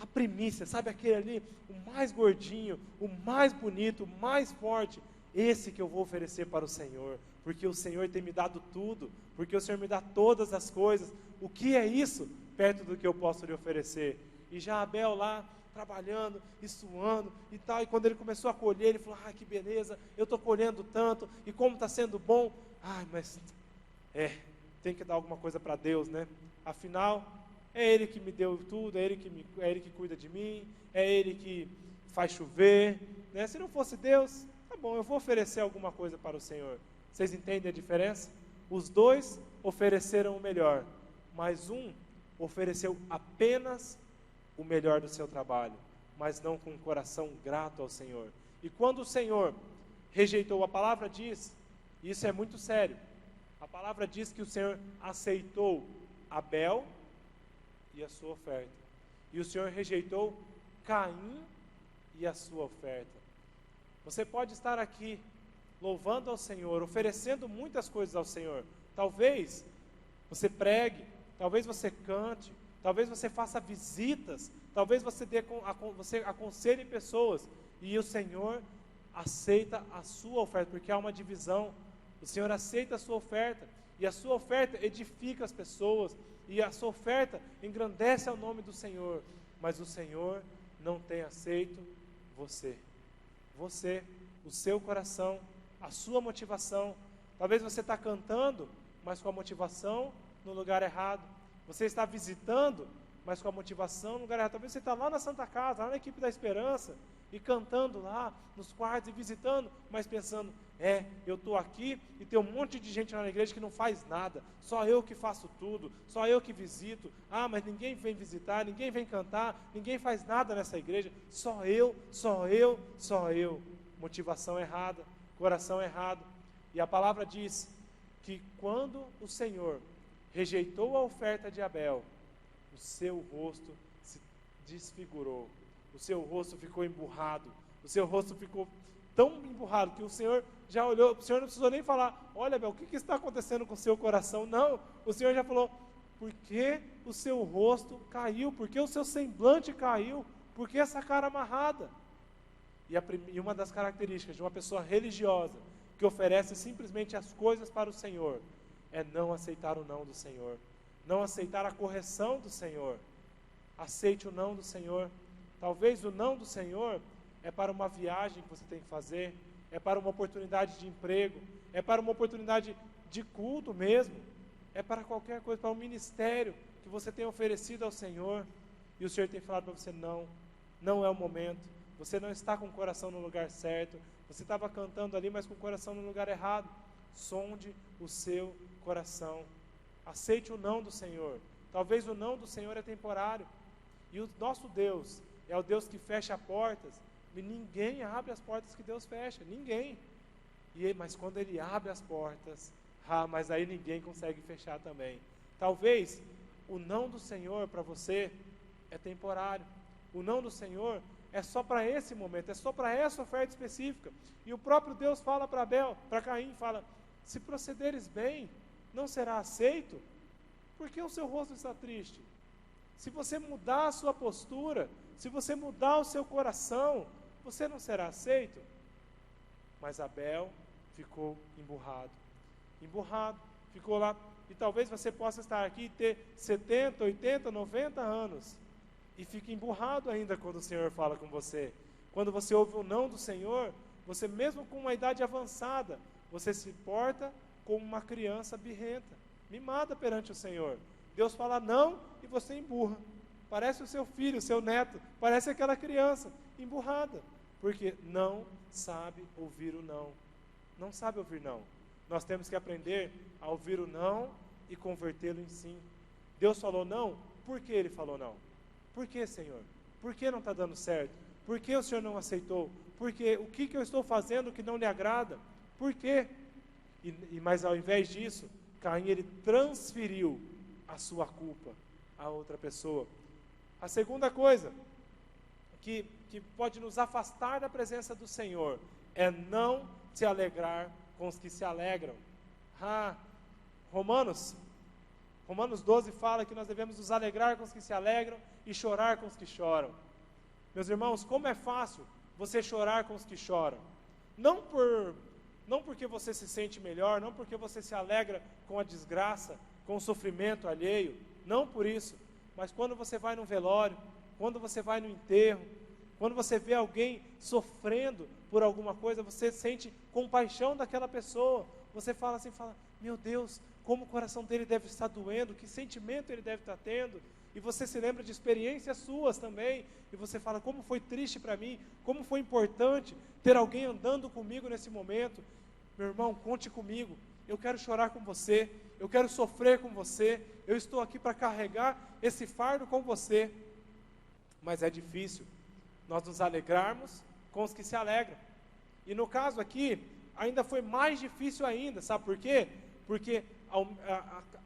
a primícia, sabe aquele ali, o mais gordinho, o mais bonito, o mais forte, esse que eu vou oferecer para o Senhor, porque o Senhor tem me dado tudo, porque o Senhor me dá todas as coisas, o que é isso perto do que eu posso lhe oferecer? E já Abel lá, trabalhando e suando e tal, e quando ele começou a colher, ele falou, que beleza, eu estou colhendo tanto, e como está sendo bom, mas tem que dar alguma coisa para Deus, né? Afinal, é Ele que me deu tudo, é Ele que cuida de mim, é Ele que faz chover, né? Se não fosse Deus, tá bom, eu vou oferecer alguma coisa para o Senhor. Vocês entendem a diferença? Os dois ofereceram o melhor, mas um ofereceu apenas o melhor do seu trabalho, mas não com um coração grato ao Senhor. E quando o Senhor rejeitou, a palavra diz, e isso é muito sério, a palavra diz que o Senhor aceitou Abel e a sua oferta. E o Senhor rejeitou Caim e a sua oferta. Você pode estar aqui louvando ao Senhor, oferecendo muitas coisas ao Senhor. Talvez você pregue, talvez você cante, talvez você faça visitas, talvez você aconselhe pessoas. E o Senhor aceita a sua oferta, porque há uma divisão. O Senhor aceita a sua oferta, e a sua oferta edifica as pessoas, e a sua oferta engrandece ao nome do Senhor, mas o Senhor não tem aceito você, o seu coração, a sua motivação. Talvez você está cantando, mas com a motivação no lugar errado, você está visitando, mas com a motivação no lugar errado. Talvez você está lá na Santa Casa, lá na equipe da Esperança, e cantando lá nos quartos e visitando, mas pensando, eu estou aqui e tem um monte de gente lá na igreja que não faz nada, só eu que faço tudo, só eu que visito, mas ninguém vem visitar, ninguém vem cantar, ninguém faz nada nessa igreja, só eu, motivação errada, coração errado. E a palavra diz que quando o Senhor rejeitou a oferta de Abel, o seu rosto se desfigurou, o seu rosto ficou emburrado, o seu rosto ficou tão emburrado que o Senhor já olhou, o Senhor não precisou nem falar, olha Abel, o que está acontecendo com o seu coração? Não, o Senhor já falou, porque o seu rosto caiu, porque o seu semblante caiu, porque essa cara amarrada. E uma das características de uma pessoa religiosa, que oferece simplesmente as coisas para o Senhor, é não aceitar o não do Senhor, não aceitar a correção do Senhor. Aceite o não do Senhor. Talvez o não do Senhor é para uma viagem que você tem que fazer, é para uma oportunidade de emprego, é para uma oportunidade de culto mesmo, é para qualquer coisa, para um ministério que você tem oferecido ao Senhor, e o Senhor tem falado para você, não é o momento, você não está com o coração no lugar certo, você estava cantando ali, mas com o coração no lugar errado. Sonde o seu coração, aceite o não do Senhor. Talvez o não do Senhor é temporário, e o nosso Deus é o Deus que fecha portas, e ninguém abre as portas que Deus fecha, ninguém. Mas quando Ele abre as portas, mas aí ninguém consegue fechar também. Talvez o não do Senhor para você é temporário, o não do Senhor é só para esse momento, é só para essa oferta específica. E o próprio Deus fala para Caim, fala, se procederes bem, não será aceito, porque o seu rosto está triste. Se você mudar a sua postura, se você mudar o seu coração, você não será aceito. Mas Abel ficou emburrado, ficou lá. E talvez você possa estar aqui e ter 70, 80, 90 anos e fique emburrado ainda quando o Senhor fala com você. Quando você ouve o não do Senhor, você mesmo com uma idade avançada, você se porta como uma criança birrenta, mimada perante o Senhor. Deus fala não e você emburra. Parece o seu filho, o seu neto, parece aquela criança emburrada, porque não sabe ouvir o não. Não sabe ouvir não. Nós temos que aprender a ouvir o não e convertê-lo em sim. Deus falou não, por que Ele falou não? Por que, Senhor? Por que não está dando certo? Por que o Senhor não aceitou? Porque o que eu estou fazendo que não lhe agrada? Por quê? Mas ao invés disso, Caim ele transferiu a sua culpa a outra pessoa. A segunda coisa que pode nos afastar da presença do Senhor é não se alegrar com os que se alegram. Romanos 12 fala que nós devemos nos alegrar com os que se alegram e chorar com os que choram. Meus irmãos, como é fácil você chorar com os que choram. Não porque você se sente melhor, não porque você se alegra com a desgraça, com o sofrimento alheio, não por isso, mas quando você vai num velório, quando você vai no enterro, quando você vê alguém sofrendo por alguma coisa, você sente compaixão daquela pessoa, você fala assim, meu Deus, como o coração dele deve estar doendo, que sentimento ele deve estar tendo, e você se lembra de experiências suas também, e você fala, como foi triste para mim, como foi importante ter alguém andando comigo nesse momento. Meu irmão, conte comigo, eu quero chorar com você, eu quero sofrer com você, eu estou aqui para carregar esse fardo com você. Mas é difícil nós nos alegrarmos com os que se alegram. E no caso aqui, ainda foi mais difícil ainda, sabe por quê? Porque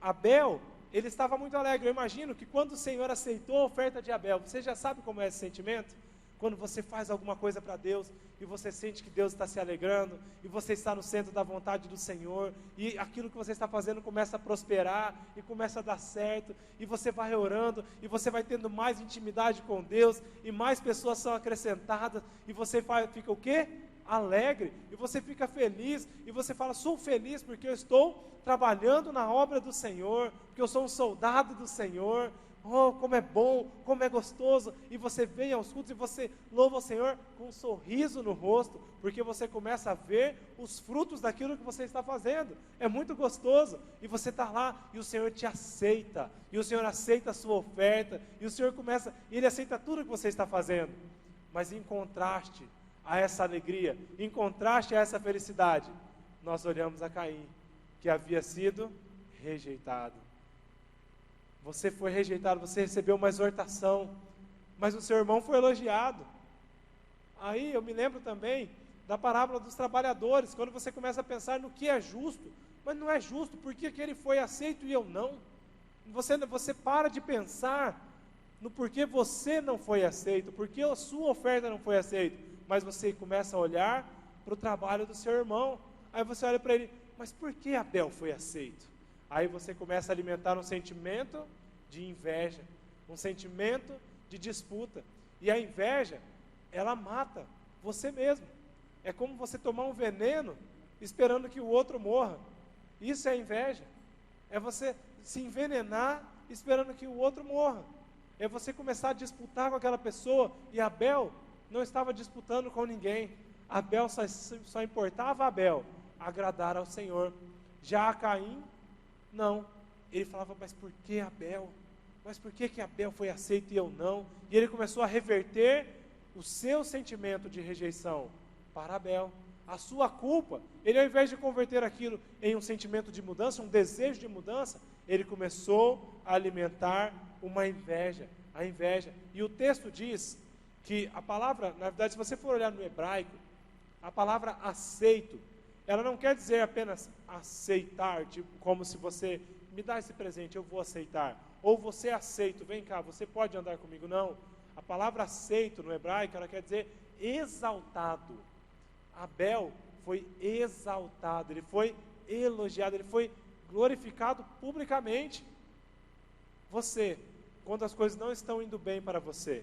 Abel, ele estava muito alegre. Eu imagino que quando o Senhor aceitou a oferta de Abel, você já sabe como é esse sentimento? Quando você faz alguma coisa para Deus, e você sente que Deus está se alegrando, e você está no centro da vontade do Senhor, e aquilo que você está fazendo começa a prosperar, e começa a dar certo, e você vai orando, e você vai tendo mais intimidade com Deus, e mais pessoas são acrescentadas, e você fica o quê? Alegre, e você fica feliz, e você fala, sou feliz porque eu estou trabalhando na obra do Senhor, porque eu sou um soldado do Senhor. Oh, como é bom, como é gostoso, e você vem aos cultos e você louva o Senhor com um sorriso no rosto, porque você começa a ver os frutos daquilo que você está fazendo, é muito gostoso, e você está lá, e o Senhor te aceita, e o Senhor aceita a sua oferta, e o Senhor Ele aceita tudo que você está fazendo, mas em contraste a essa alegria, em contraste a essa felicidade, nós olhamos a Caim, que havia sido rejeitado. Você foi rejeitado, você recebeu uma exortação, mas o seu irmão foi elogiado. Aí eu me lembro também da parábola dos trabalhadores, quando você começa a pensar no que é justo, mas não é justo, por que ele foi aceito e eu não? Você para de pensar no porquê você não foi aceito, porque a sua oferta não foi aceita, mas você começa a olhar para o trabalho do seu irmão, aí você olha para ele, mas por que Abel foi aceito? Aí você começa a alimentar um sentimento de inveja, um sentimento de disputa. E a inveja, ela mata você mesmo. É como você tomar um veneno esperando que o outro morra. Isso é inveja. É você se envenenar esperando que o outro morra. É você começar a disputar com aquela pessoa. E Abel não estava disputando com ninguém. Abel só importava a Abel agradar ao Senhor. Já a Caim, não, ele falava, mas por que Abel? Mas por que Abel foi aceito e eu não? E ele começou a reverter o seu sentimento de rejeição para Abel. A sua culpa, ele ao invés de converter aquilo em um sentimento de mudança, um desejo de mudança, ele começou a alimentar uma inveja, a inveja. E o texto diz que a palavra, na verdade, se você for olhar no hebraico, a palavra aceito, ela não quer dizer apenas aceitar, tipo, como se você me dá esse presente, eu vou aceitar. Ou você aceito, vem cá, você pode andar comigo. Não. A palavra aceito no hebraico, ela quer dizer exaltado. Abel foi exaltado, ele foi elogiado, ele foi glorificado publicamente. Você quando as coisas não estão indo bem para você,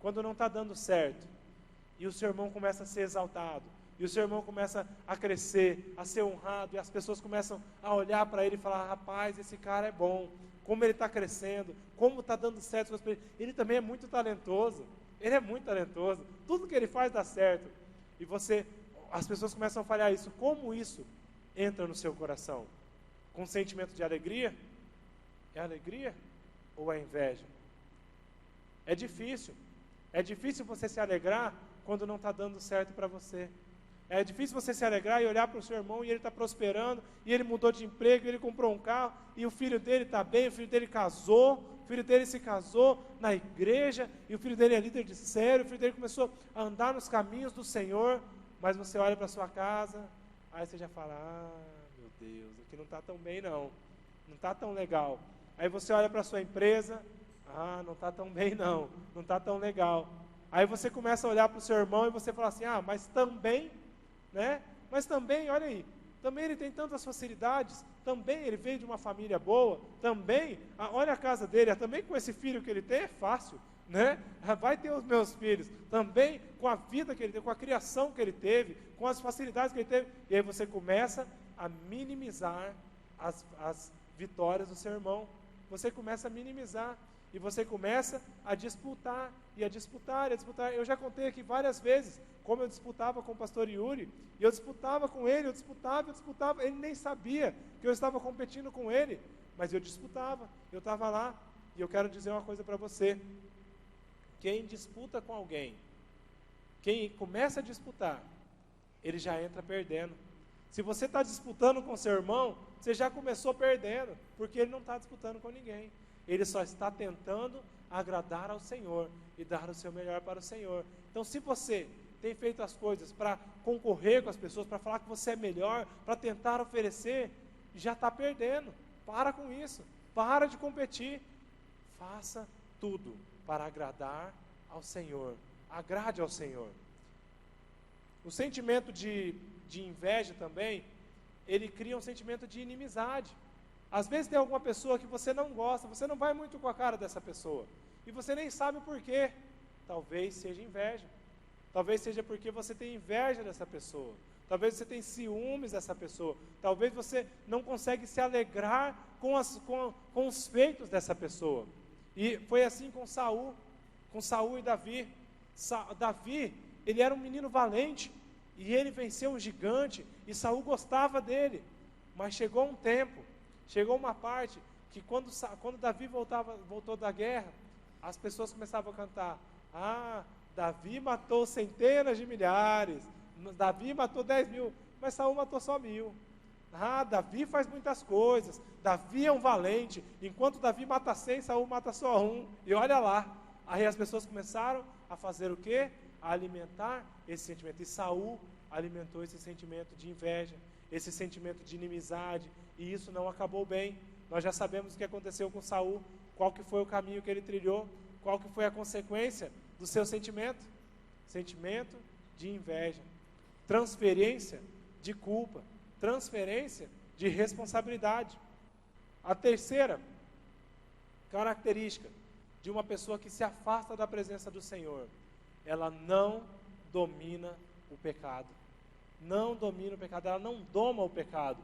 quando não está dando certo, e o seu irmão começa a ser exaltado, e o seu irmão começa a crescer, a ser honrado, e as pessoas começam a olhar para ele e falar: rapaz, esse cara é bom, como ele está crescendo, como está dando certo, ele também é muito talentoso, tudo que ele faz dá certo, e as pessoas começam a falar isso. Como isso entra no seu coração? Com sentimento de alegria? É alegria ou é inveja? É difícil você se alegrar quando não está dando certo para você. É difícil você se alegrar e olhar para o seu irmão e ele está prosperando, e ele mudou de emprego, ele comprou um carro, e o filho dele está bem, o filho dele casou, o filho dele se casou na igreja, e o filho dele é líder de célula, o filho dele começou a andar nos caminhos do Senhor, mas você olha para a sua casa, aí você já fala: meu Deus, aqui não está tão bem não está tão legal. Aí você olha para a sua empresa: não está tão bem não está tão legal. Aí você começa a olhar para o seu irmão e você fala assim: mas também, né? Mas também, olha aí, também ele tem tantas facilidades, também ele veio de uma família boa, também, olha a casa dele, também com esse filho que ele tem é fácil, né? Vai ter os meus filhos, também com a vida que ele teve, com a criação que ele teve, com as facilidades que ele teve, e aí você começa a minimizar as vitórias do seu irmão, você começa a minimizar, e você começa a disputar, e a disputar, e a disputar. Eu já contei aqui várias vezes como eu disputava com o pastor Yuri, e eu disputava com ele, eu disputava, ele nem sabia que eu estava competindo com ele, mas eu disputava, eu estava lá. E eu quero dizer uma coisa para você: quem disputa com alguém, quem começa a disputar, ele já entra perdendo. Se você está disputando com seu irmão, você já começou perdendo, porque ele não está disputando com ninguém, ele só está tentando agradar ao Senhor e dar o seu melhor para o Senhor. Então, se você tem feito as coisas para concorrer com as pessoas, para falar que você é melhor, para tentar oferecer, já está perdendo. Para com isso, para de competir, faça tudo para agradar ao Senhor, agrade ao Senhor. O sentimento de inveja também, ele cria um sentimento de inimizade. Às vezes tem alguma pessoa que você não gosta, você não vai muito com a cara dessa pessoa, e você nem sabe o porquê. Talvez seja inveja, talvez seja porque você tem inveja dessa pessoa, talvez você tenha ciúmes dessa pessoa, talvez você não consegue se alegrar com os feitos dessa pessoa. E foi assim com Saul e Davi. Davi, ele era um menino valente, e ele venceu um gigante, e Saul gostava dele, mas chegou um tempo, chegou uma parte, que quando Davi voltou da guerra, as pessoas começavam a cantar: Davi matou centenas de milhares, Davi matou 10 mil, mas Saul matou só 1000. Davi faz muitas coisas, Davi é um valente, enquanto Davi mata 100, Saul mata só 1, e olha lá. Aí as pessoas começaram a fazer o quê? A alimentar esse sentimento, e Saul alimentou esse sentimento de inveja, esse sentimento de inimizade, e isso não acabou bem. Nós já sabemos o que aconteceu com Saul, qual que foi o caminho que ele trilhou, qual que foi a consequência do seu sentimento de inveja, transferência de culpa, transferência de responsabilidade. A terceira característica de uma pessoa que se afasta da presença do Senhor, ela não domina o pecado, ela não doma o pecado.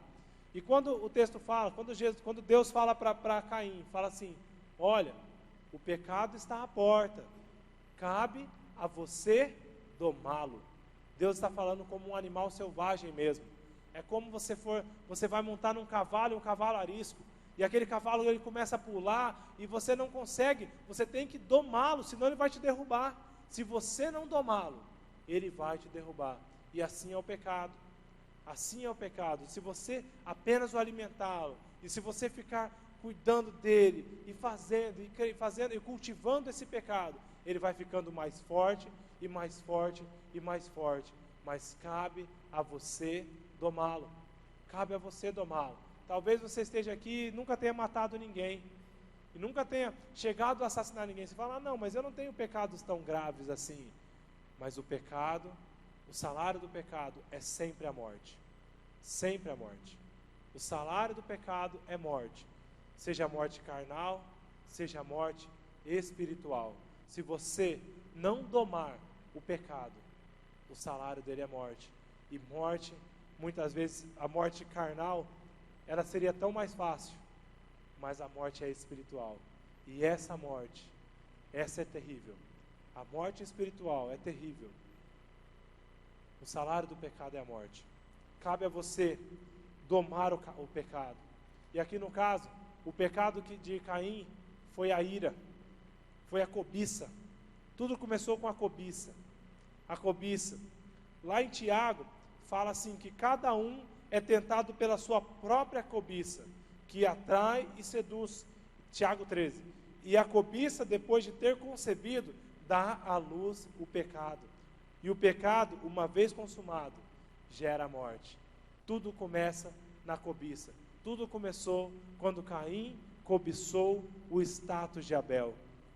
E quando o texto fala, quando Deus fala para Caim, fala assim: olha, o pecado está à porta, cabe a você domá-lo. Deus está falando como um animal selvagem mesmo. É como você vai montar num cavalo, um cavalo arisco, e aquele cavalo ele começa a pular, e você não consegue, você tem que domá-lo, senão ele vai te derrubar. Se você não domá-lo, ele vai te derrubar. E assim é o pecado. Assim é o pecado. Se você apenas o alimentá-lo, e se você ficar cuidando dele, e fazendo, e cultivando esse pecado, ele vai ficando mais forte, e mais forte, e mais forte. Mas cabe a você domá-lo. Cabe a você domá-lo. Talvez você esteja aqui e nunca tenha matado ninguém, e nunca tenha chegado a assassinar ninguém. Você fala: não, mas eu não tenho pecados tão graves assim. Mas o pecado, o salário do pecado é sempre a morte. Sempre a morte. O salário do pecado é morte. Seja a morte carnal, seja a morte espiritual. Se você não domar o pecado, o salário dele é morte. E morte, muitas vezes, a morte carnal, ela seria tão mais fácil, mas a morte é espiritual. E essa morte, essa é terrível. A morte espiritual é terrível. O salário do pecado é a morte. Cabe a você domar o pecado. E aqui no caso, o pecado de Caim foi a ira, foi a cobiça. Tudo começou com a cobiça. A cobiça. Lá em Tiago, fala assim que cada um é tentado pela sua própria cobiça, que atrai e seduz. Tiago 13. E a cobiça, depois de ter concebido, dá à luz o pecado. E o pecado, uma vez consumado, gera a morte. Tudo começa na cobiça. Tudo começou quando Caim cobiçou o status de Abel.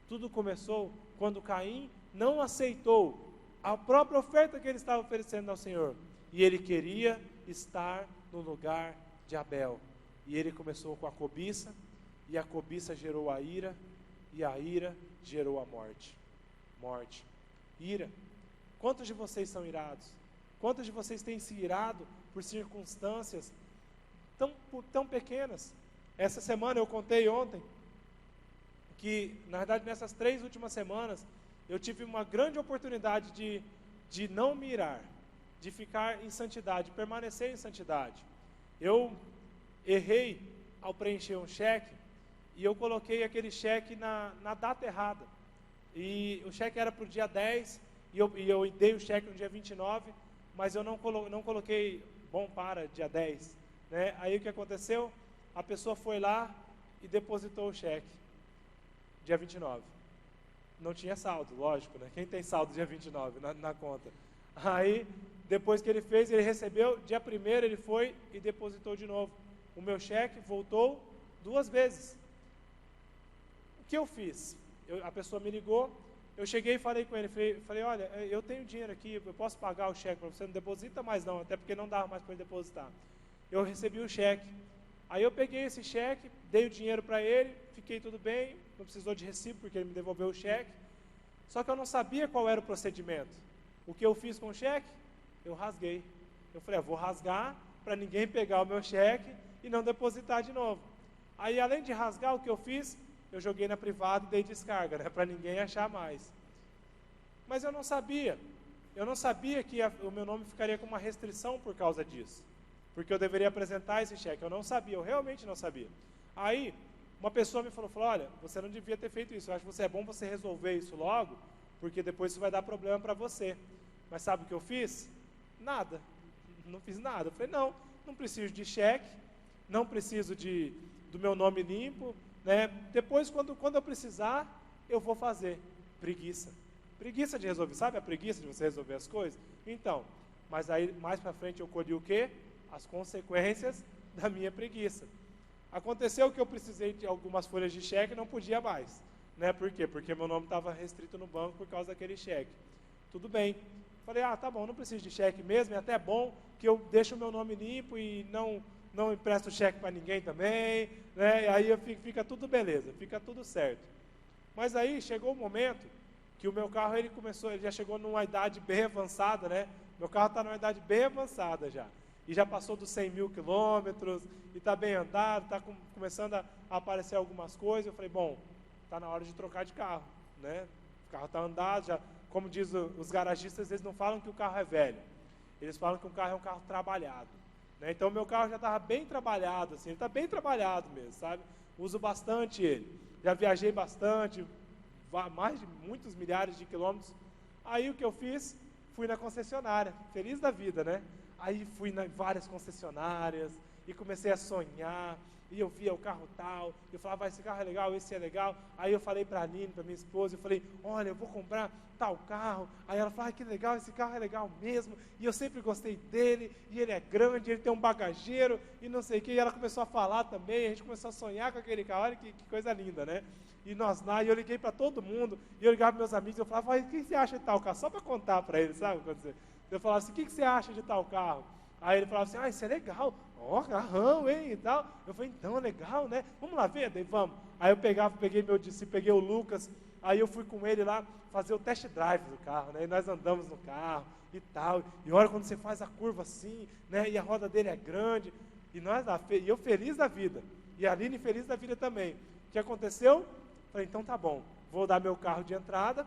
Tudo começou quando Caim não aceitou a própria oferta que ele estava oferecendo ao Senhor. E ele queria estar no lugar de Abel. E ele começou com a cobiça, e a cobiça gerou a ira, e a ira gerou a morte. Morte. Ira. Quantos de vocês são irados? Quantos de vocês têm se irado por circunstâncias tão pequenas? Essa semana eu contei ontem que, na verdade, nessas 3 últimas semanas, eu tive uma grande oportunidade de não me irar, de ficar em santidade, permanecer em santidade. Eu errei ao preencher um cheque, e eu coloquei aquele cheque na data errada. E o cheque era para o dia 10, e eu dei o cheque no dia 29, mas eu não coloquei bom para dia 10. Né? Aí o que aconteceu? A pessoa foi lá e depositou o cheque, dia 29. Não tinha saldo, lógico, né? Quem tem saldo dia 29 na conta? Aí, depois que ele fez, ele recebeu, dia 1º ele foi e depositou de novo. O meu cheque voltou 2 vezes. O que eu fiz? A pessoa me ligou, eu cheguei e falei com ele, falei, olha, eu tenho dinheiro aqui, eu posso pagar o cheque para você, não deposita mais não, até porque não dava mais para ele depositar. Eu recebi o cheque. Aí eu peguei esse cheque, dei o dinheiro para ele, fiquei tudo bem, não precisou de recibo porque ele me devolveu o cheque. Só que eu não sabia qual era o procedimento. O que eu fiz com o cheque? Eu rasguei. Eu falei, vou rasgar para ninguém pegar o meu cheque e não depositar de novo. Aí, além de rasgar, o que eu fiz? Eu joguei na privada e dei descarga, né, para ninguém achar mais. Mas eu não sabia. Eu não sabia que o meu nome ficaria com uma restrição por causa disso. Porque eu deveria apresentar esse cheque. Eu não sabia, eu realmente não sabia. Aí, uma pessoa me falou, olha, você não devia ter feito isso. Eu acho que é bom você resolver isso logo, porque depois isso vai dar problema para você. Mas sabe o que eu fiz? Nada. Não fiz nada. Eu falei, não preciso de cheque, não preciso do meu nome limpo, né? Depois, quando eu precisar, eu vou fazer. Preguiça. Preguiça de resolver. Sabe a preguiça de você resolver as coisas? Então, mas aí, mais para frente, eu colhi o quê? As consequências da minha preguiça. Aconteceu que eu precisei de algumas folhas de cheque e não podia mais. Né? Por quê? Porque meu nome estava restrito no banco por causa daquele cheque. Tudo bem. Falei, tá bom, não preciso de cheque mesmo, é até bom que eu deixo o meu nome limpo e não empresto cheque para ninguém também, né? E aí fica tudo beleza, fica tudo certo. Mas aí chegou o momento que o meu carro ele já chegou numa idade bem avançada, né? Meu carro está numa idade bem avançada já. E já passou dos 100 mil quilômetros, e está bem andado, está começando a aparecer algumas coisas. Eu falei, bom, está na hora de trocar de carro, né? O carro está andado, já, como diz os garagistas, eles não falam que o carro é velho. Eles falam que o carro é um carro trabalhado. Né? Então, o meu carro já estava bem trabalhado, assim, ele está bem trabalhado mesmo, sabe? Uso bastante ele. Já viajei bastante, mais de muitos milhares de quilômetros. Aí, o que eu fiz? Fui na concessionária, feliz da vida, né? Aí fui em várias concessionárias e comecei a sonhar, e eu via o carro tal, e eu falava, esse carro é legal, esse é legal. Aí eu falei para a Aline, para minha esposa, eu falei, olha, eu vou comprar tal carro. Aí ela falou, que legal, esse carro é legal mesmo, e eu sempre gostei dele, e ele é grande, ele tem um bagageiro, e não sei o que. E ela começou a falar também, a gente começou a sonhar com aquele carro, olha que coisa linda, né? E nós lá, e eu liguei para todo mundo, e eu ligava para meus amigos, eu falava, o que você acha de tal carro? Só para contar para eles, sabe? Eu falava assim, o que você acha de tal carro? Aí ele falava assim, isso é legal, ó, carrão, hein, e tal. Eu falei, então, é legal, né? Vamos lá ver, daí vamos. Aí eu peguei meu discípulo, peguei o Lucas, aí eu fui com ele lá fazer o test drive do carro, né? E nós andamos no carro e tal. E olha quando você faz a curva assim, né? E a roda dele é grande. E nós lá, e eu feliz da vida. E a Aline feliz da vida também. O que aconteceu? Falei, então tá bom, vou dar meu carro de entrada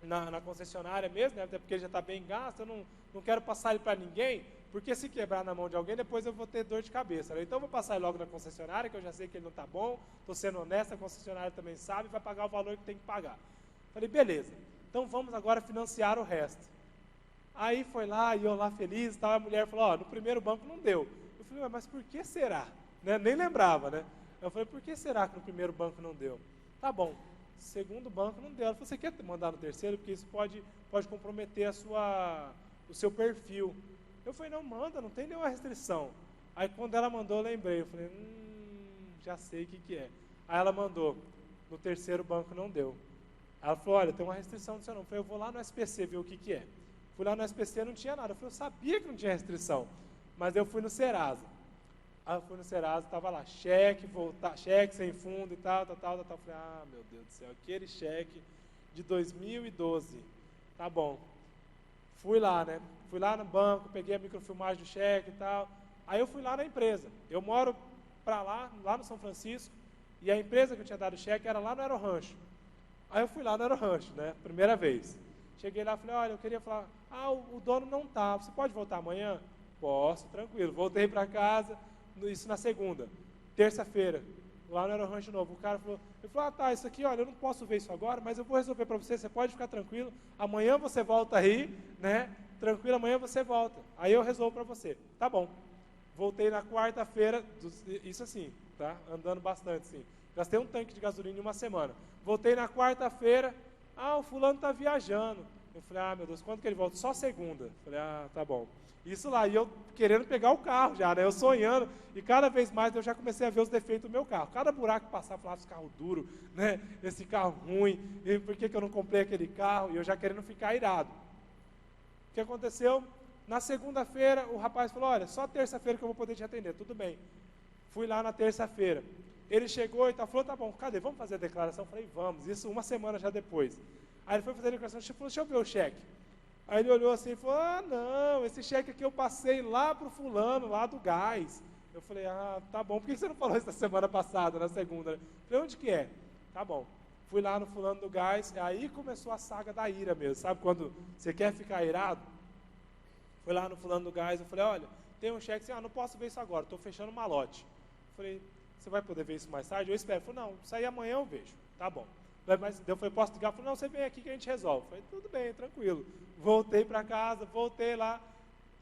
na concessionária mesmo, né? Até porque ele já está bem gasto, eu não quero passar ele para ninguém, porque se quebrar na mão de alguém, depois eu vou ter dor de cabeça, né? Então eu vou passar ele logo na concessionária, que eu já sei que ele não está bom, estou sendo honesto, a concessionária também sabe, vai pagar o valor que tem que pagar. Falei, beleza, então vamos agora financiar o resto. Aí foi lá, e eu lá feliz e tal, a mulher falou, no primeiro banco não deu. Eu falei, mas por que será? Né? Nem lembrava, né? Eu falei, por que será que no primeiro banco não deu? Tá bom, segundo banco não deu. Ela falou, você quer mandar no terceiro? Porque isso pode comprometer o seu perfil. Eu falei, não, manda, não tem nenhuma restrição. Aí quando ela mandou, eu lembrei. Eu falei, já sei o que é. Aí ela mandou, no terceiro banco não deu. Ela falou, olha, tem uma restrição no seu nome. Eu falei, eu vou lá no SPC ver o que é. Fui lá no SPC, não tinha nada. Eu falei, eu sabia que não tinha restrição, mas eu fui no Serasa. Aí eu fui no Serasa, estava lá, cheque sem fundo e tal. Eu falei, meu Deus do céu, aquele cheque de 2012, tá bom. Fui lá, né? Fui lá no banco, peguei a microfilmagem do cheque e tal. Aí eu fui lá na empresa. Eu moro para lá no São Francisco, e a empresa que eu tinha dado o cheque era lá no Aerorancho. Aí eu fui lá no Aerorancho, né? Primeira vez. Cheguei lá e falei, olha, eu queria falar, o dono não tá, você pode voltar amanhã? Posso, tranquilo. Voltei para casa, isso na segunda. Terça-feira, lá no Aerorancho novo, o cara falou, tá, isso aqui, olha, eu não posso ver isso agora, mas eu vou resolver para você pode ficar tranquilo, amanhã você volta aí, né? Tranquilo, amanhã você volta. Aí eu resolvo para você. Tá bom. Voltei na quarta-feira, isso assim, tá? Andando bastante, sim. Gastei um tanque de gasolina em uma semana. Voltei na quarta-feira, o fulano está viajando. Eu falei, meu Deus, quando que ele volta? Só segunda. Eu falei, tá bom. Isso lá, e eu querendo pegar o carro já, né? Eu sonhando, e cada vez mais eu já comecei a ver os defeitos do meu carro. Cada buraco que passava, eu falava, esse carro duro, né? Esse carro ruim, e por que eu não comprei aquele carro? E eu já querendo ficar irado. O que aconteceu? Na segunda-feira, o rapaz falou, olha, só terça-feira que eu vou poder te atender. Tudo bem. Fui lá na terça-feira. Ele chegou e falou, tá bom, cadê? Vamos fazer a declaração? Eu falei, vamos. Isso uma semana já depois. Aí ele foi fazer a declaração, falou, deixa eu ver o cheque. Aí ele olhou assim e falou, não, esse cheque aqui eu passei lá para o fulano, lá do gás. Eu falei, tá bom, por que você não falou isso na semana passada, na segunda? Eu falei, onde que é? Tá bom. Fui lá no fulano do gás, e aí começou a saga da ira mesmo, sabe quando você quer ficar irado? Fui lá no fulano do gás, eu falei, olha, tem um cheque assim, não posso ver isso agora, estou fechando um malote. Eu falei, você vai poder ver isso mais tarde? Eu espero. Eu falei, não, isso aí amanhã eu vejo. Tá bom. Mas eu falei, posso ligar? Eu falei, não, você vem aqui que a gente resolve. Eu falei, tudo bem, tranquilo. Voltei para casa, voltei lá,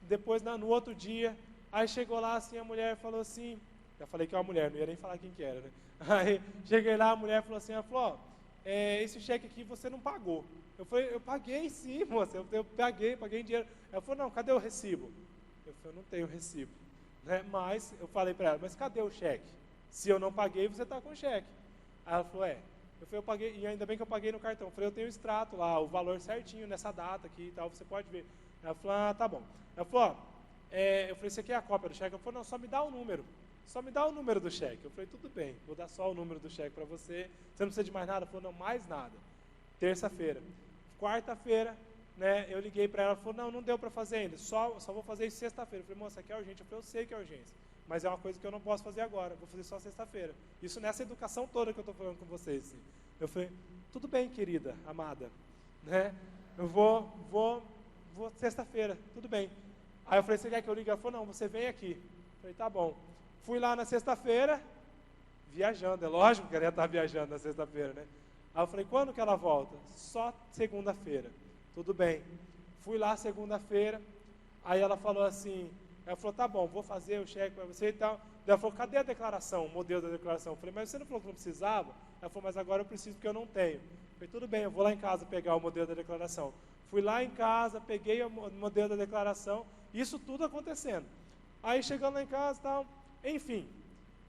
depois no outro dia, aí chegou lá assim, a mulher falou assim, já falei que é uma mulher, não ia nem falar quem que era, né? Aí cheguei lá, a mulher falou assim, ela falou, esse cheque aqui você não pagou. Eu falei, eu paguei sim, moça, eu paguei em dinheiro. Ela falou, não, cadê o recibo? Eu falei, eu não tenho recibo. Né? Mas eu falei para ela, mas cadê o cheque? Se eu não paguei, você está com o cheque. Aí ela falou, Eu falei, eu paguei, e ainda bem que eu paguei no cartão. Eu falei, eu tenho o extrato lá, o valor certinho nessa data aqui e tal, você pode ver. Ela falou, tá bom. Ela falou, eu falei, você quer a cópia do cheque? Ela falou, não, só me dá o número. Só me dá o número do cheque. Eu falei, tudo bem, vou dar só o número do cheque para você. Você não precisa de mais nada? Ela falou, não, mais nada. Terça-feira. Quarta-feira, né, eu liguei para ela, ela falou, não deu para fazer ainda, só vou fazer isso sexta-feira. Eu falei, moça, aqui é urgente. Eu falei, eu sei que é urgência, mas é uma coisa que eu não posso fazer agora, vou fazer só sexta-feira. Isso nessa educação toda que eu estou falando com vocês. Assim. Eu falei, tudo bem, querida, amada, né? Eu vou sexta-feira, tudo bem. Aí eu falei, você quer que eu ligue? Ela falou, não, você vem aqui. Eu falei, tá bom. Fui lá na sexta-feira, viajando, é lógico que ela ia estar viajando na sexta-feira, né? Aí eu falei, quando que ela volta? Só segunda-feira. Tudo bem. Fui lá segunda-feira, aí ela falou assim, ela falou, tá bom, vou fazer o cheque para você e tal. Ela falou, cadê a declaração, o modelo da declaração? Eu falei, mas você não falou que não precisava? Ela falou, mas agora eu preciso porque eu não tenho. Eu falei, tudo bem, eu vou lá em casa pegar o modelo da declaração. Fui lá em casa, peguei o modelo da declaração, isso tudo acontecendo. Aí chegando lá em casa e tal, enfim,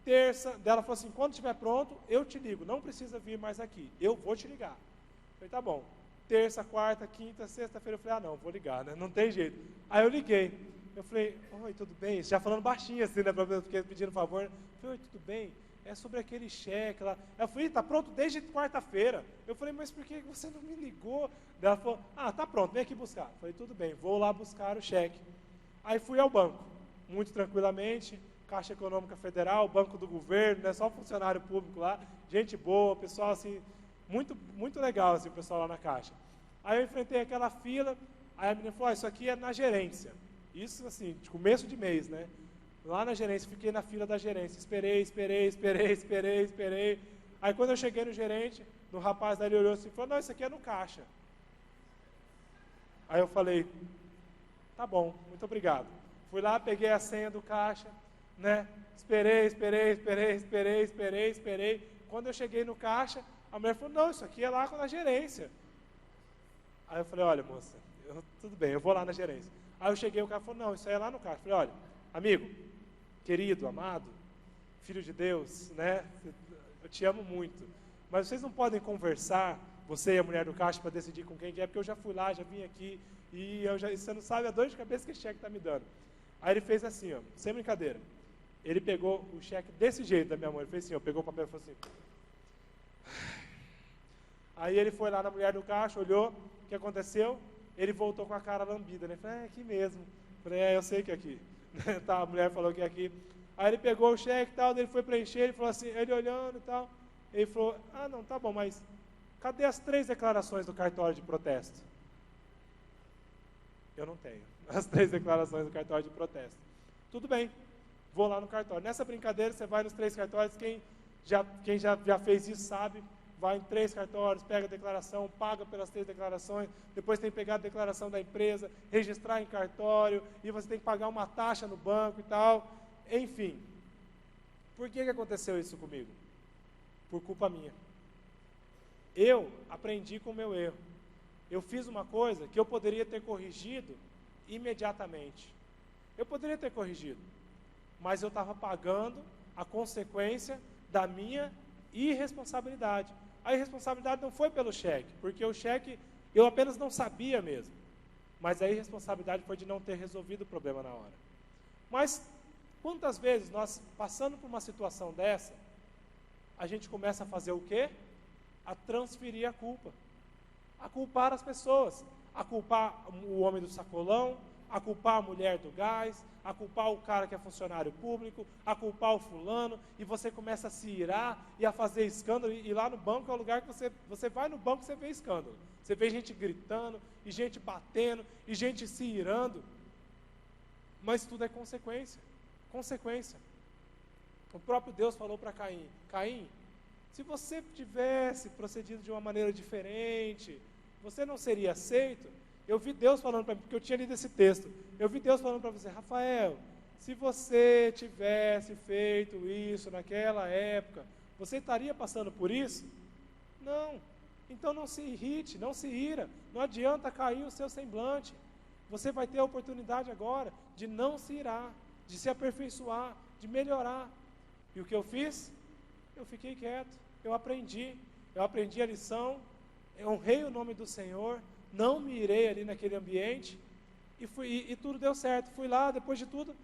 terça, dela falou assim, quando estiver pronto, eu te ligo, não precisa vir mais aqui, eu vou te ligar. Eu falei, tá bom. Terça, quarta, quinta, sexta-feira, eu falei, não, vou ligar, né? Não tem jeito. Aí eu liguei. Eu falei, oi, tudo bem? Já falando baixinho assim, né, porque pedindo favor. Eu falei, oi, tudo bem? É sobre aquele cheque lá. Ela falou, tá pronto desde quarta-feira. Eu falei, mas por que você não me ligou? Daí ela falou, tá pronto, vem aqui buscar. Eu falei, tudo bem, vou lá buscar o cheque. Aí fui ao banco, muito tranquilamente, Caixa Econômica Federal, Banco do Governo, né, só funcionário público lá, gente boa, pessoal assim, muito, muito legal assim, o pessoal lá na Caixa. Aí eu enfrentei aquela fila, aí a menina falou, isso aqui é na gerência. Isso assim, de começo de mês, né? Lá na gerência, fiquei na fila da gerência, esperei. Aí quando eu cheguei no gerente, no rapaz daí ele olhou assim e falou, não, isso aqui é no caixa. Aí eu falei, tá bom, muito obrigado. Fui lá, peguei a senha do caixa, né? Esperei. Quando eu cheguei no caixa, a mulher falou, não, isso aqui é lá na gerência. Aí eu falei, olha moça, tudo bem, eu vou lá na gerência. Aí eu cheguei, o cara falou, não, isso aí é lá no caixa. Eu falei, olha, amigo, querido, amado, filho de Deus, né? Eu te amo muito. Mas vocês não podem conversar, você e a mulher do caixa, para decidir com quem que é, porque eu já fui lá, já vim aqui, e você não sabe a dor de cabeça que esse cheque está me dando. Aí ele fez assim, ó, sem brincadeira. Ele pegou o cheque desse jeito da minha mão, ele fez assim, ó, pegou o papel e falou assim. Aí ele foi lá na mulher do caixa, olhou, o que aconteceu? Ele voltou com a cara lambida, né? Falei, é aqui mesmo. Falei, eu sei que é aqui. Tá, a mulher falou que é aqui. Aí ele pegou o cheque e tal, ele foi preencher, ele falou assim, ele olhando e tal, ele falou, não, tá bom, mas cadê as 3 declarações do cartório de protesto? Eu não tenho as 3 declarações do cartório de protesto. Tudo bem, vou lá no cartório. Nessa brincadeira, você vai nos 3 cartórios, quem já fez isso sabe, vai em 3 cartórios, pega a declaração, paga pelas 3 declarações, depois tem que pegar a declaração da empresa, registrar em cartório, e você tem que pagar uma taxa no banco e tal. Enfim, por que aconteceu isso comigo? Por culpa minha. Eu aprendi com o meu erro. Eu fiz uma coisa que eu poderia ter corrigido imediatamente. Eu poderia ter corrigido, mas eu estava pagando a consequência da minha irresponsabilidade. A irresponsabilidade não foi pelo cheque, porque o cheque eu apenas não sabia mesmo. Mas a irresponsabilidade foi de não ter resolvido o problema na hora. Mas quantas vezes nós, passando por uma situação dessa, a gente começa a fazer o quê? A transferir a culpa. A culpar as pessoas. A culpar o homem do sacolão, a culpar a mulher do gás, a culpar o cara que é funcionário público, a culpar o fulano, e você começa a se irar e a fazer escândalo, e lá no banco é o lugar que você vai no banco e você vê escândalo. Você vê gente gritando, e gente batendo, e gente se irando. Mas tudo é consequência. Consequência. O próprio Deus falou para Caim, Caim, se você tivesse procedido de uma maneira diferente, você não seria aceito? Eu vi Deus falando para mim, porque eu tinha lido esse texto, eu vi Deus falando para você, Rafael, se você tivesse feito isso naquela época, você estaria passando por isso? Não. Então não se irrite, não se ira, não adianta cair o seu semblante. Você vai ter a oportunidade agora de não se irar, de se aperfeiçoar, de melhorar. E o que eu fiz? Eu fiquei quieto, eu aprendi a lição, eu honrei o nome do Senhor, não me irei ali naquele ambiente, e tudo deu certo. Fui lá, depois de tudo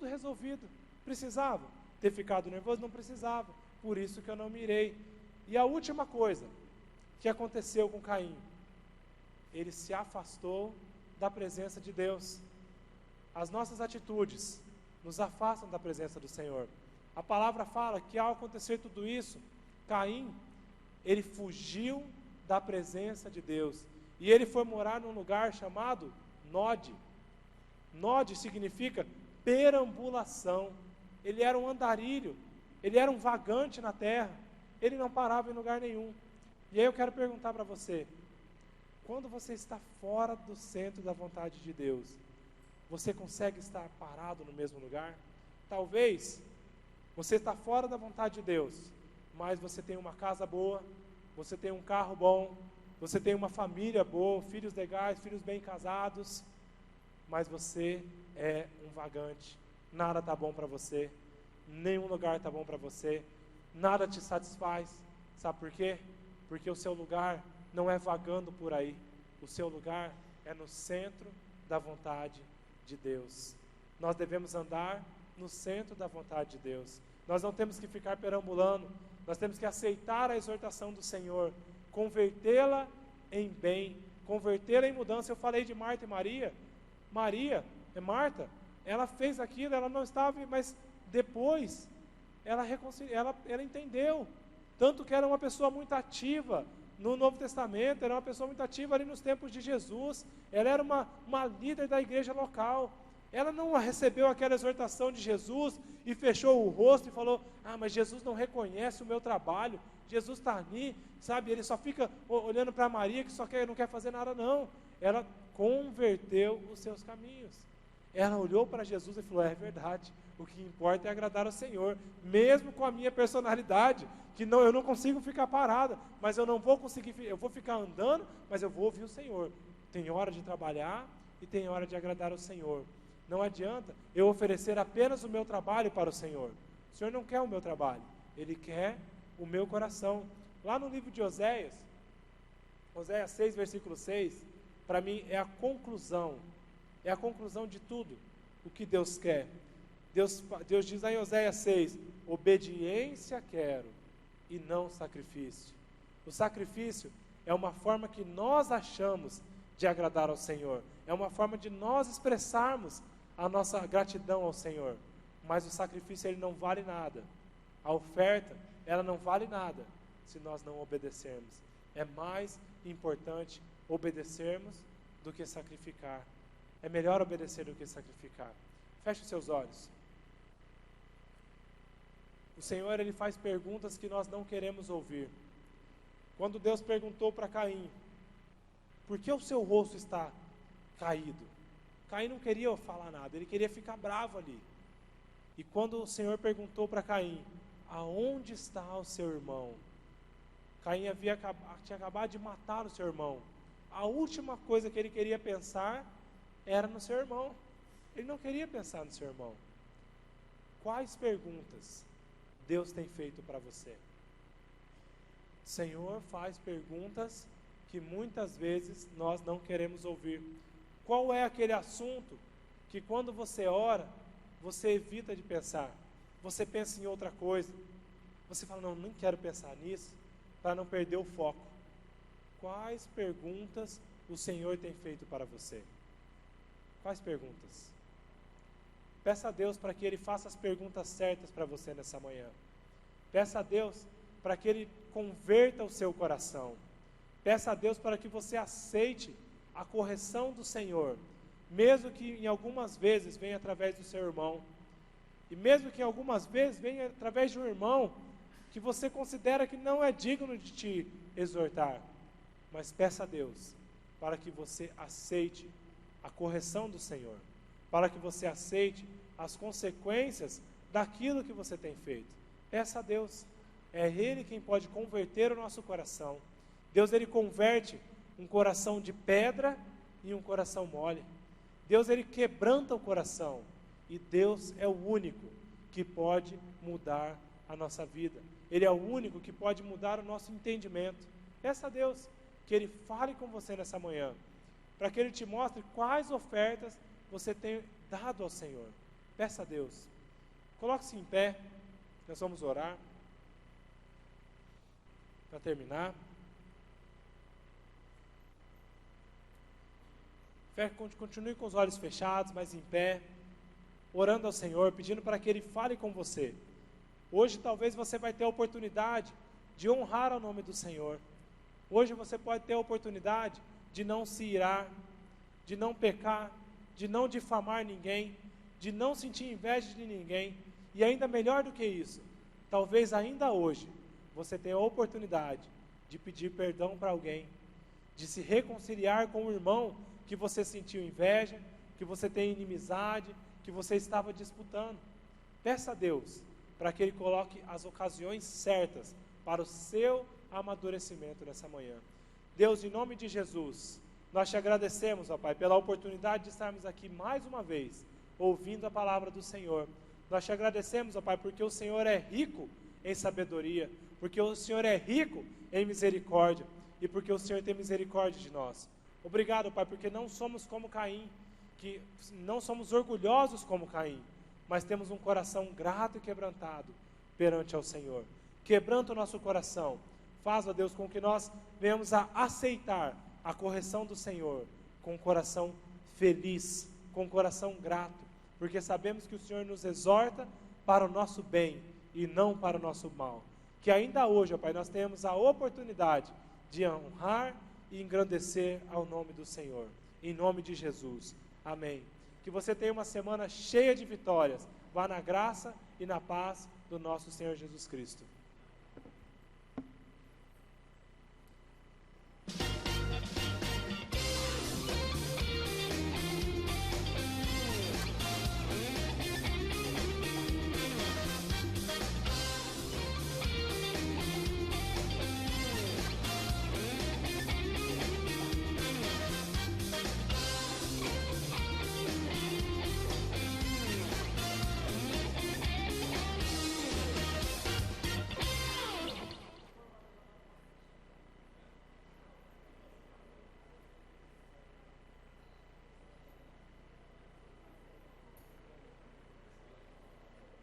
resolvido. Precisava ter ficado nervoso? Não precisava, por isso que eu não me irei. E a última coisa que aconteceu com Caim, ele se afastou da presença de Deus. As nossas atitudes nos afastam da presença do Senhor. A palavra fala que ao acontecer tudo isso, Caim, ele fugiu da presença de Deus. E ele foi morar num lugar chamado Nod. Nod significa perambulação. Ele era um andarilho, ele era um vagante na terra, ele não parava em lugar nenhum. E aí eu quero perguntar para você, quando você está fora do centro da vontade de Deus, você consegue estar parado no mesmo lugar? Talvez você está fora da vontade de Deus, mas você tem uma casa boa, você tem um carro bom, você tem uma família boa, filhos legais, filhos bem casados, mas você é um vagante, nada está bom para você, nenhum lugar está bom para você, nada te satisfaz. Sabe por quê? Porque o seu lugar não é vagando por aí, o seu lugar é no centro da vontade de Deus. Nós devemos andar no centro da vontade de Deus. Nós não temos que ficar perambulando, nós temos que aceitar a exortação do Senhor, convertê-la em bem, convertê-la em mudança. Eu falei de Marta e Maria. Marta, ela fez aquilo, ela não estava, mas depois ela entendeu, tanto que era uma pessoa muito ativa no Novo Testamento, era uma pessoa muito ativa ali nos tempos de Jesus, ela era uma líder da igreja local. Ela não recebeu aquela exortação de Jesus e fechou o rosto e falou: mas Jesus não reconhece o meu trabalho, Jesus está ali, sabe, ele só fica olhando para Maria que não quer fazer nada. Não, ela converteu os seus caminhos. Ela olhou para Jesus e falou: é verdade, o que importa é agradar ao Senhor, mesmo com a minha personalidade, que eu não consigo ficar parada, mas eu não vou conseguir, eu vou ficar andando, mas eu vou ouvir o Senhor. Tem hora de trabalhar e tem hora de agradar ao Senhor. Não adianta eu oferecer apenas o meu trabalho para o Senhor. O Senhor não quer o meu trabalho, Ele quer o meu coração. Lá no livro de Oséias 6, versículo 6, para mim é a conclusão de tudo o que Deus quer. Deus diz lá em Oséias 6, obediência quero e não sacrifício. O sacrifício é uma forma que nós achamos de agradar ao Senhor, é uma forma de nós expressarmos a nossa gratidão ao Senhor, mas o sacrifício ele não vale nada, a oferta ela não vale nada se nós não obedecermos. É mais importante obedecermos do que sacrificar, é melhor obedecer do que sacrificar. Feche os seus olhos. O Senhor ele faz perguntas que nós não queremos ouvir. Quando Deus perguntou para Caim: por que o seu rosto está caído? Caim não queria falar nada, ele queria ficar bravo ali. E quando o Senhor perguntou para Caim: aonde está o seu irmão? Caim tinha acabado de matar o seu irmão. A última coisa que ele queria pensar era no seu irmão. Ele não queria pensar no seu irmão. Quais perguntas Deus tem feito para você? O Senhor faz perguntas que muitas vezes nós não queremos ouvir. Qual é aquele assunto que quando você ora, você evita de pensar? Você pensa em outra coisa. Você fala: não, nem quero pensar nisso, para não perder o foco. Quais perguntas o Senhor tem feito para você? Quais perguntas? Peça a Deus para que Ele faça as perguntas certas para você nessa manhã. Peça a Deus para que Ele converta o seu coração. Peça a Deus para que você aceite a correção do Senhor, mesmo que em algumas vezes venha através do seu irmão, e mesmo que em algumas vezes venha através de um irmão que você considera que não é digno de te exortar, mas peça a Deus para que você aceite a correção do Senhor, para que você aceite as consequências daquilo que você tem feito. Peça a Deus, é Ele quem pode converter o nosso coração. Deus ele converte um coração de pedra em um coração mole. Deus ele quebranta o coração, e Deus é o único que pode mudar a nossa vida. Ele é o único que pode mudar o nosso entendimento. Peça a Deus que Ele fale com você nessa manhã, para que Ele te mostre quais ofertas você tem dado ao Senhor. Peça a Deus. Coloque-se em pé, nós vamos orar. Para terminar, continue com os olhos fechados, mas em pé, orando ao Senhor, pedindo para que Ele fale com você. Hoje talvez você vai ter a oportunidade de honrar o nome do Senhor. Hoje você pode ter a oportunidade de não se irar, de não pecar, de não difamar ninguém, de não sentir inveja de ninguém. E ainda melhor do que isso, talvez ainda hoje você tenha a oportunidade de pedir perdão para alguém, de se reconciliar com o irmão que você sentiu inveja, que você tem inimizade, que você estava disputando. Peça a Deus para que Ele coloque as ocasiões certas para o seu amadurecimento nessa manhã. Deus, em nome de Jesus, nós te agradecemos, ó Pai, pela oportunidade de estarmos aqui mais uma vez, ouvindo a palavra do Senhor. Nós te agradecemos, ó Pai, porque o Senhor é rico em sabedoria, porque o Senhor é rico em misericórdia, e porque o Senhor tem misericórdia de nós. Obrigado, Pai, porque não somos como Caim, que não somos orgulhosos como Caim, mas temos um coração grato e quebrantado perante ao Senhor. Quebranta o nosso coração, faz, ó Deus, com que nós venhamos a aceitar a correção do Senhor com um coração feliz, com um coração grato, porque sabemos que o Senhor nos exorta para o nosso bem e não para o nosso mal. Que ainda hoje, ó Pai, nós tenhamos a oportunidade de honrar e engrandecer ao nome do Senhor, em nome de Jesus. Amém. Que você tenha uma semana cheia de vitórias. Vá na graça e na paz do nosso Senhor Jesus Cristo.